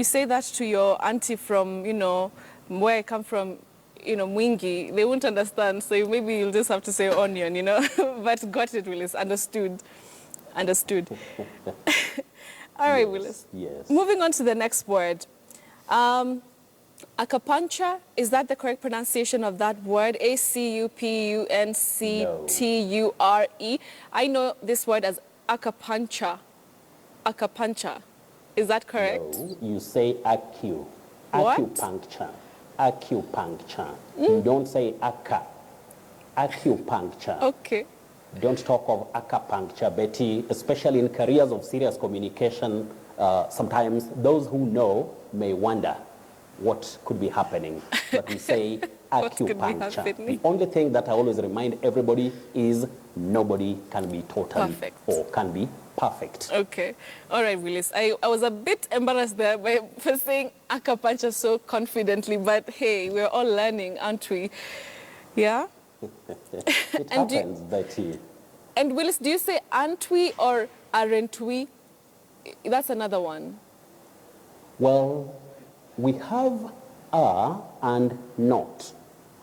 say that to your auntie from, you know, where I come from, you know, Mwingi, they won't understand. So maybe you'll just have to say onion, you know. But got it, Willis. Understood. Understood. All right, Willis.
Yes.
Moving on to the next word. Acupuncture, is that the correct pronunciation of that word? A-C-U-P-U-N-C-T-U-R-E. I know this word as acupuncture. Acupuncture. Is that correct?
No, you say acu.
What?
Acupuncture. Acupuncture. You don't say aka. Acupuncture.
Okay.
Don't talk of acupuncture, Betty, especially in careers of serious communication. Sometimes those who know may wonder what could be happening, but we say acupuncture. The only thing that I always remind everybody is nobody can be totally
perfect
or can be perfect.
Okay. All right, Willis. I was a bit embarrassed there for saying acupuncture so confidently, but hey, we're all learning, aren't we? Yeah?
It happens, Betty.
And Willis, do you say aren't we or aren't we? That's another one.
Well, we have are and not.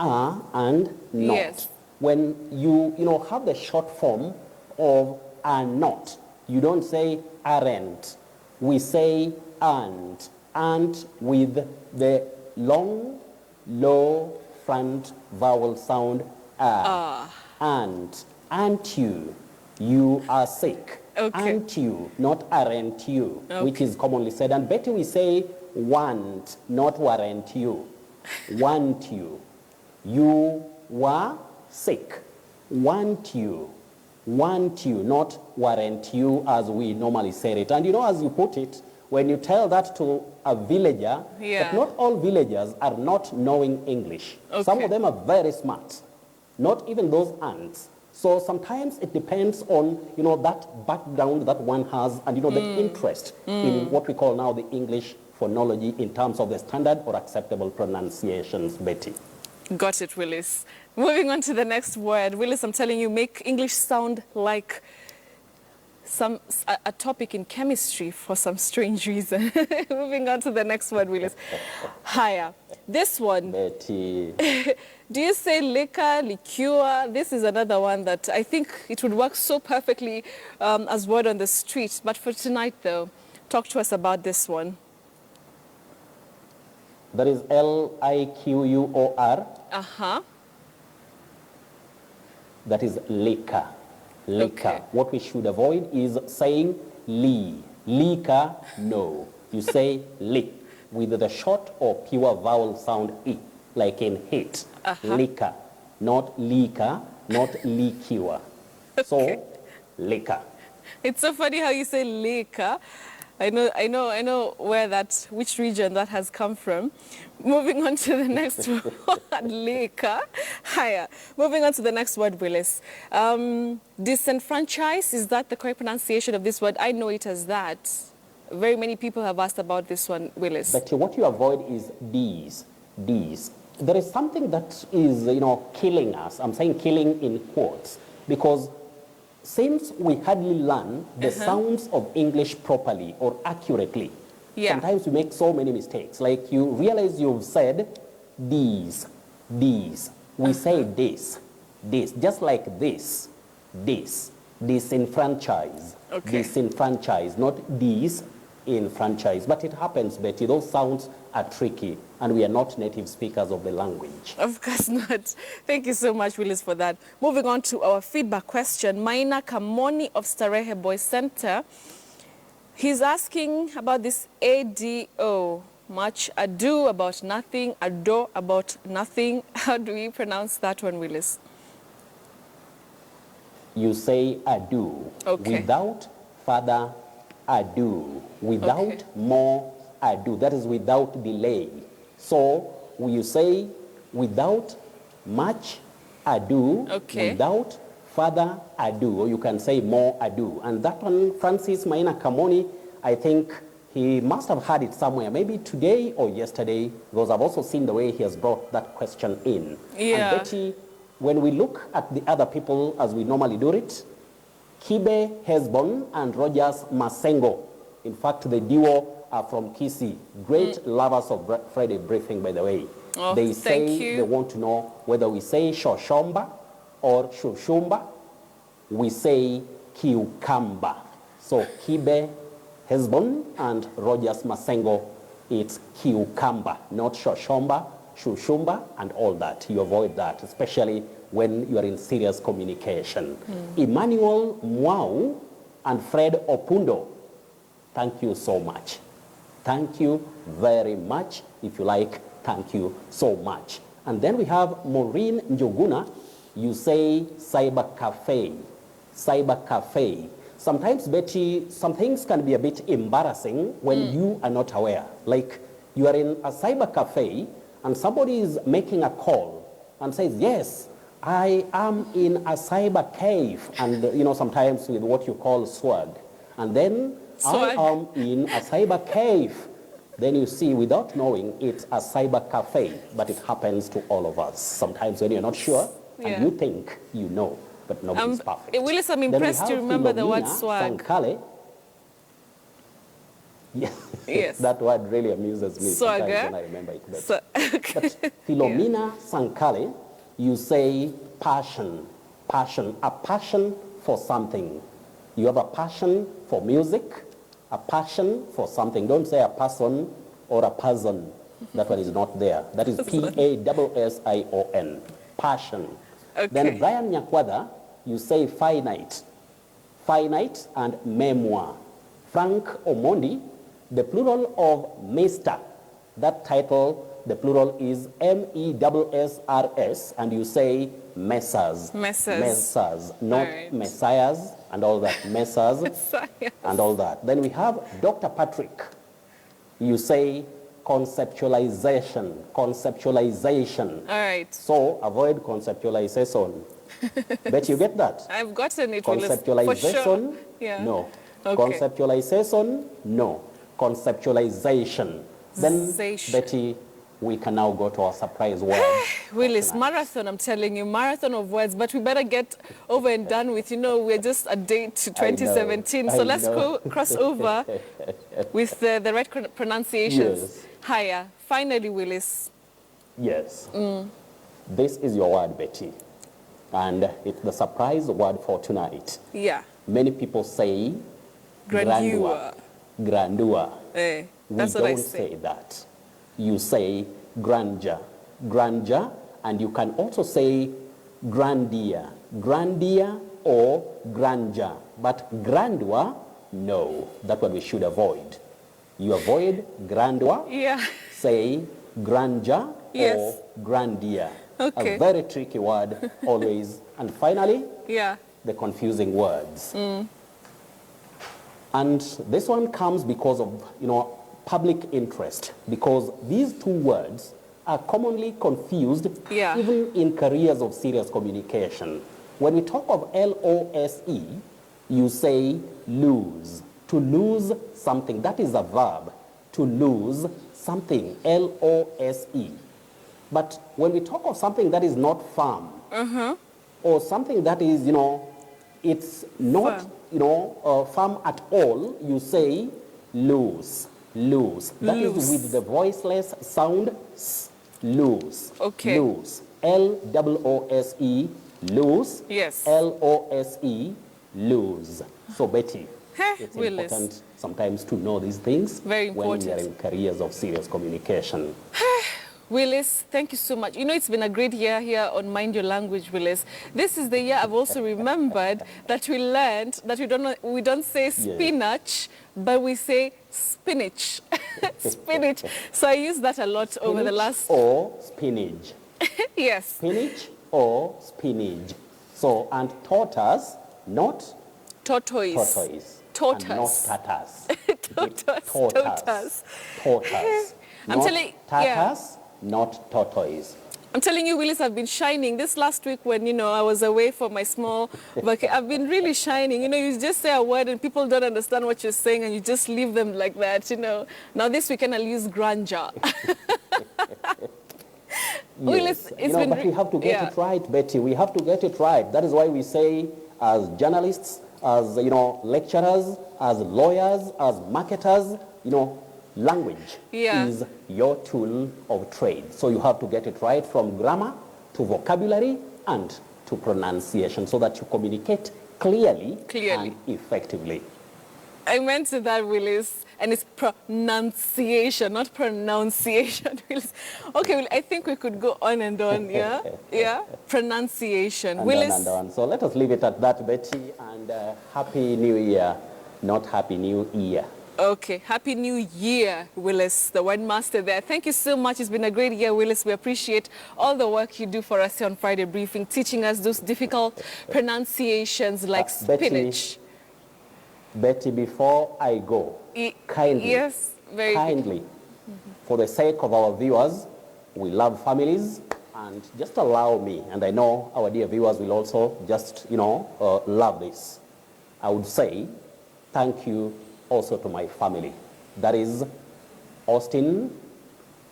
Are and not.
Yes.
When you have the short form of are not, you don't say aren't. We say and with the long, low front vowel sound are. Aren't you? You are sick.
Okay.
Aren't you? Not aren't you,
okay.
Which is commonly said. And Betty, we say want, not warrant you. Want you. You were sick. Want you. Want you, not warrant you as we normally say it. And you know, as you put it, when you tell that to a villager, but not all villagers are not knowing English.
Okay.
Some of them are very smart. Not even those ants. So sometimes it depends on, that background that one has and, the interest in what we call now the English phonology in terms of the standard or acceptable pronunciations, Betty.
Got it, Willis. Moving on to the next word. Willis, I'm telling you, make English sound like a topic in chemistry for some strange reason. Moving on to the next word, Willis. Higher. This one.
Betty.
Do you say liquor, liqueur? This is another one that I think it would work so perfectly as word on the street. But for tonight, though, talk to us about this one.
That is L-I-Q-U-O-R.
Uh-huh.
That is liquor. Liquor.
Okay.
What we should avoid is saying li. Liquor, no. You say li with the short or pure vowel sound e, like in hit. Liquor. Not liquor, not liqueur. So, liquor.
It's so funny how you say liquor. I know which region that has come from. Moving on to the next word, liquor. Higher. Moving on to the next word, Willis. Disenfranchise, is that the correct pronunciation of this word? I know it as that. Very many people have asked about this one, Willis.
But what you avoid is these. There is something that is, killing us. I'm saying killing in quotes, because since we hardly learn the sounds of English properly or accurately, sometimes we make so many mistakes. Like you realize you've said these. We say this, just like this. Disenfranchise. Disenfranchise, not these in franchise. But it happens, Betty. Those sounds are tricky, and we are not native speakers of the language.
Of course not. Thank you so much, Willis, for that. Moving on to our feedback question. Maina Kamoni of Starehe Boys Center. He's asking about this ADO. Much ado about nothing, ado about nothing. How do we pronounce that one, Willis?
You say ado. Without further ado. Without more ado. That is without delay. So you say without much ado, without further ado, or you can say more ado. And that one, Francis Maina Kamoni, I think he must have heard it somewhere, maybe today or yesterday, because I've also seen the way he has brought that question in.
Yeah.
And Betty, when we look at the other people as we normally do it, Kibe Hesbon and Rogers Masengo, in fact, the duo are from Kisii, great lovers of Friday briefing, by the way.
Oh,
they say they want to know whether we say shoshomba or shushumba. We say cucumber. So Kibe Hesbon and Rogers Masengo, it's cucumber, not shoshomba, shushumba, and all that. You avoid that, especially when you are in serious communication. Emmanuel Mwau and Fred Opundo, thank you so much. Thank you very much. If you like, thank you so much. And then we have Maureen Njuguna. You say cyber cafe. Cyber cafe. Sometimes, Betty, some things can be a bit embarrassing when you are not aware. Like you are in a cyber cafe and somebody is making a call and says, yes, I am in a cyber cave. And, sometimes with what you call swag. And then I am in a cyber cave. Then you see, without knowing, it's a cyber cafe, but it happens to all of us. Sometimes when you're not sure, and you think you know, but nobody's perfect.
Willis, I'm impressed you remember the word swag.
Sankale. Yes. That word really amuses me
swag,
sometimes when I remember it. But Philomena Sankale, you say passion. Passion. A passion for something. You have a passion for music, a passion for something. Don't say a person or a person. That one is not there. That is Passion. Passion. Then Brian Nyakwada, you say finite. Finite and memoir. Frank Omondi, the plural of Mr. That title, the plural is MESSRS, and you say messers. Messers, not messiahs and all that. Messers and all that. Then we have Dr. Patrick. You say conceptualization. Conceptualization.
All right.
So avoid conceptualization. Bet you get that?
I've gotten it.
Conceptualization,
for sure.
no. Conceptualization, no. Conceptualization. Then, Betty, we can now go to our surprise word.
Willis, marathon, I'm telling you, marathon of words, but we better get over and done with. We're just a date to 2017, so let's go cross over with the right pronunciations.
Yes.
Higher. Finally, Willis.
Yes. This is your word, Betty, and it's the surprise word for tonight.
Yeah.
Many people say
grandeur.
Grandeur.
That's
we
what I
don't say that. You say grandeur. Grandeur, and you can also say grandeur. Grandeur or grandeur. But grandeur, no. That's what we should avoid. You avoid grandeur.
Yeah.
Say grandeur or grandeur.
Okay.
A very tricky word always. And finally, the confusing words. And this one comes because of, public interest, because these two words are commonly confused even in careers of serious communication. When we talk of L-O-S-E, you say lose. To lose something, that is a verb. To lose something, L-O-S-E. But when we talk of something that is not firm, or something that is, it's not, firm at all, you say lose, lose. That is with the voiceless sound, s, lose.
Okay.
Lose. L-O-O-S-E, lose.
Yes.
L-O-S-E, lose. So, Betty, it's
Willis.
important sometimes to know these things
Very important.
when we are in careers of serious communication.
Willis, thank you so much. It's been a great year here on Mind Your Language, Willis. This is the year I've also remembered that we learned that we don't say spinach, but we say spinach. Spinach. So I use that a lot over the last...
Or spinach.
Yes.
Spinach or spinach. So, and tortoise, not...
Tortoise.
Tortoise.
Tortoise.
And not tatas.
Tortoise.
Tortoise. Tortoise.
I'm telling...
Tatas, not tortoise.
I'm telling you, Willis, I've been shining. This last week when, I was away for my small vacation, I've been really shining. You just say a word and people don't understand what you're saying and you just leave them like that, Now this weekend I'll use grandeur. Willis,
but we have to get it right, Betty. We have to get it right. That is why we say as journalists, as, lecturers, as lawyers, as marketers, language is your tool of trade. So you have to get it right from grammar to vocabulary and to pronunciation so that you communicate clearly. And effectively.
I meant that, Willis, and it's pronunciation, not pronunciation, Willis. Okay, well, I think we could go on and on, yeah? Yeah? Pronunciation.
And
Willis.
on and on. So let us leave it at that, Betty, and Happy New Year, not Happy New Year.
Okay, Happy New Year, Willis, the word master there. Thank you so much. It's been a great year, Willis. We appreciate all the work you do for us here on Friday Briefing, teaching us those difficult pronunciations like spinach.
Betty, before I go, kindly, for the sake of our viewers, we love families, and just allow me, and I know our dear viewers will also just, love this. I would say thank you also to my family. That is Austin,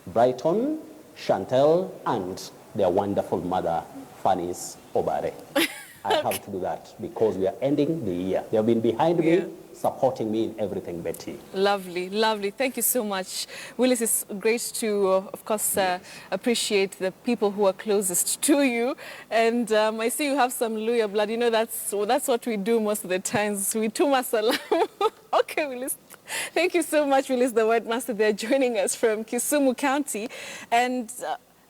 Brighton, Chantel, and their wonderful mother, Fanny's Obare. I have to do that because we are ending the year. They have been behind me, supporting me in everything, Betty.
Lovely, lovely. Thank you so much. Willis, it's great to, of course, appreciate the people who are closest to you. And I see you have some Luya blood. That's what we do most of the times. We tuma salam. Okay, Willis. Thank you so much, Willis, the word master there, joining us from Kisumu County. And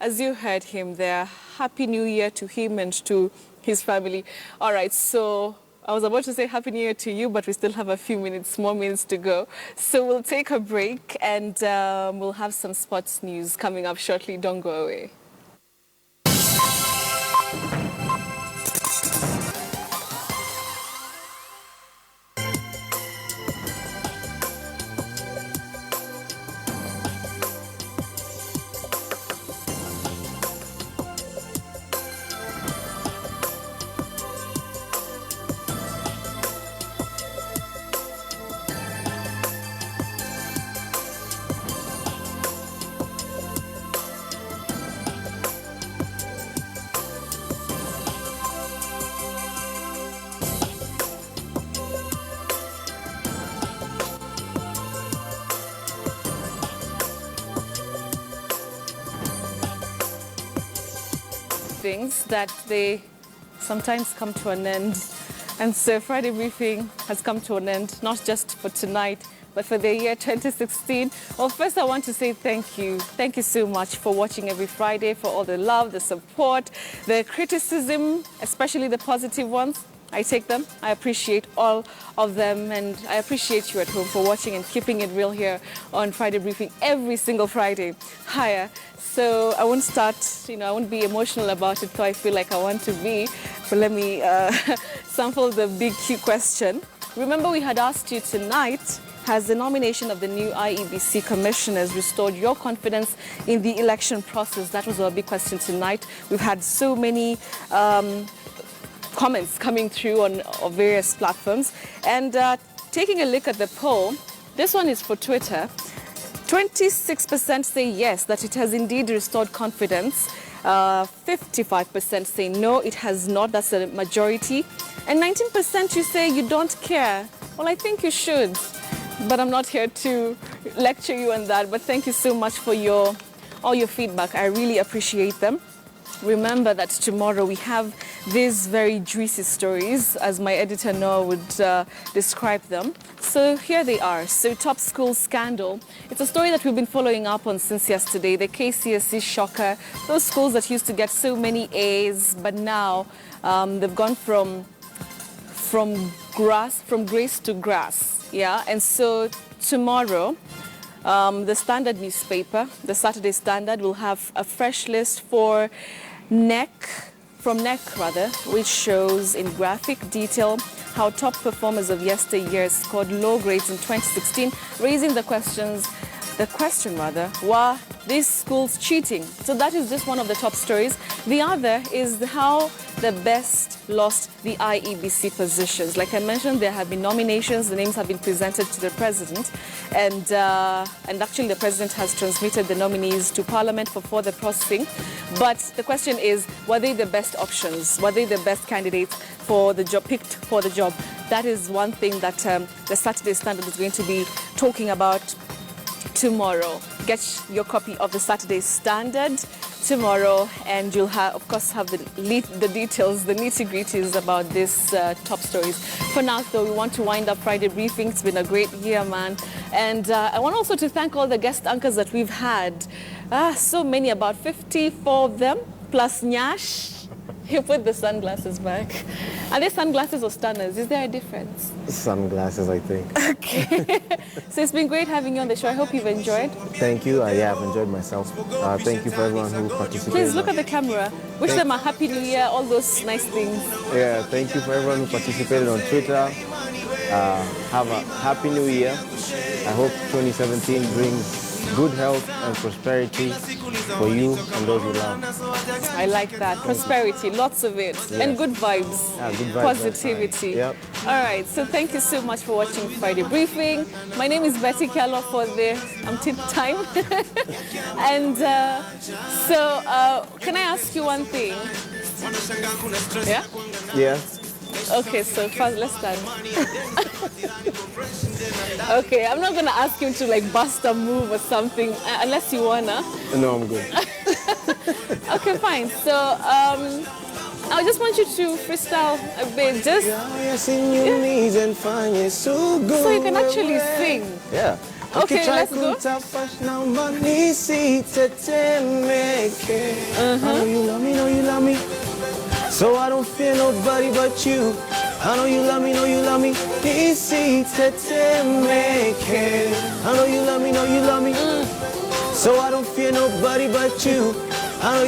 as you heard him there, Happy New Year to him and to his family. All right, so I was about to say Happy New Year to you, but we still have a few more minutes to go. So we'll take a break and we'll have some sports news coming up shortly. Don't go away. Things that they sometimes come to an end. And so Friday Briefing has come to an end, not just for tonight, but for the year 2016. Well, first I want to say thank you. Thank you so much for watching every Friday, for all the love, the support, the criticism, especially the positive ones. I take them. I appreciate all of them, and I appreciate you at home for watching and keeping it real here on Friday Briefing every single Friday. Hiya. So I won't start, I won't be emotional about it, though I feel like I want to be. But let me sample the big Q question. Remember, we had asked you tonight, has the nomination of the new IEBC commissioners restored your confidence in the election process? That was our big question tonight. We've had so many comments coming through on various platforms. And taking a look at the poll, this one is for Twitter. 26% say yes, that it has indeed restored confidence. 55% say no, it has not. That's a majority. And 19% you say you don't care. Well, I think you should. But I'm not here to lecture you on that. But thank you so much for all your feedback. I really appreciate them. Remember that tomorrow we have these very juicy stories, as my editor Noah would describe them. So here they are. So, top school scandal. It's a story that we've been following up on since yesterday. The KCSE shocker. Those schools that used to get so many A's, but now they've gone from grace to grass. Yeah, and so tomorrow, the Standard newspaper, the Saturday Standard, will have a fresh list for NEC, which shows in graphic detail how top performers of yesteryear scored low grades in 2016, raising the question, were these schools cheating? So that is just one of the top stories. The other is how the best lost the IEBC positions. Like I mentioned, there have been nominations. The names have been presented to the president, and actually the president has transmitted the nominees to Parliament for further processing. But the question is, were they the best options? Were they the best candidates for the job, picked for the job? That is one thing that the Saturday Standard is going to be talking about tomorrow. Get your copy of the Saturday Standard tomorrow, and you'll of course have the details, the nitty-gritties about these top stories. For now, though, we want to wind up Friday Briefing. It's been a great year, man. And I want also to thank all the guest anchors that we've had. So many, about 54 of them, plus Nyash. You put the sunglasses back. Are they sunglasses or stunners? Is there a difference?
Sunglasses, I think.
Okay. So it's been great having you on the show. I hope you've enjoyed.
Thank you. Yeah, I've enjoyed myself. Thank you for everyone who participated.
Please look at the camera. Wish them a happy new year, all those nice things.
Yeah, thank you for everyone who participated on Twitter. Have a happy new year. I hope 2017 brings good health and prosperity for you and those you love.
I like that. Prosperity, lots of it.
Yeah.
And good vibes.
Yeah, good vibes.
Positivity.
Yep.
All right, so thank you so much for watching Friday Briefing. My name is Betty Kyalo for the umpteenth time. And can I ask you one thing? Yeah?
Yeah.
Okay, so first let's start. Okay, I'm not going to ask him to like bust a move or something unless you wanna.
No, I'm good.
Okay, fine. So I just want you to freestyle a bit, just so you can actually sing.
Yeah.
Okay, let's go.
You love me. So I don't fear nobody but you. I know you love me, know you love me. I know you love me, know you love me. So I don't fear nobody but you. I know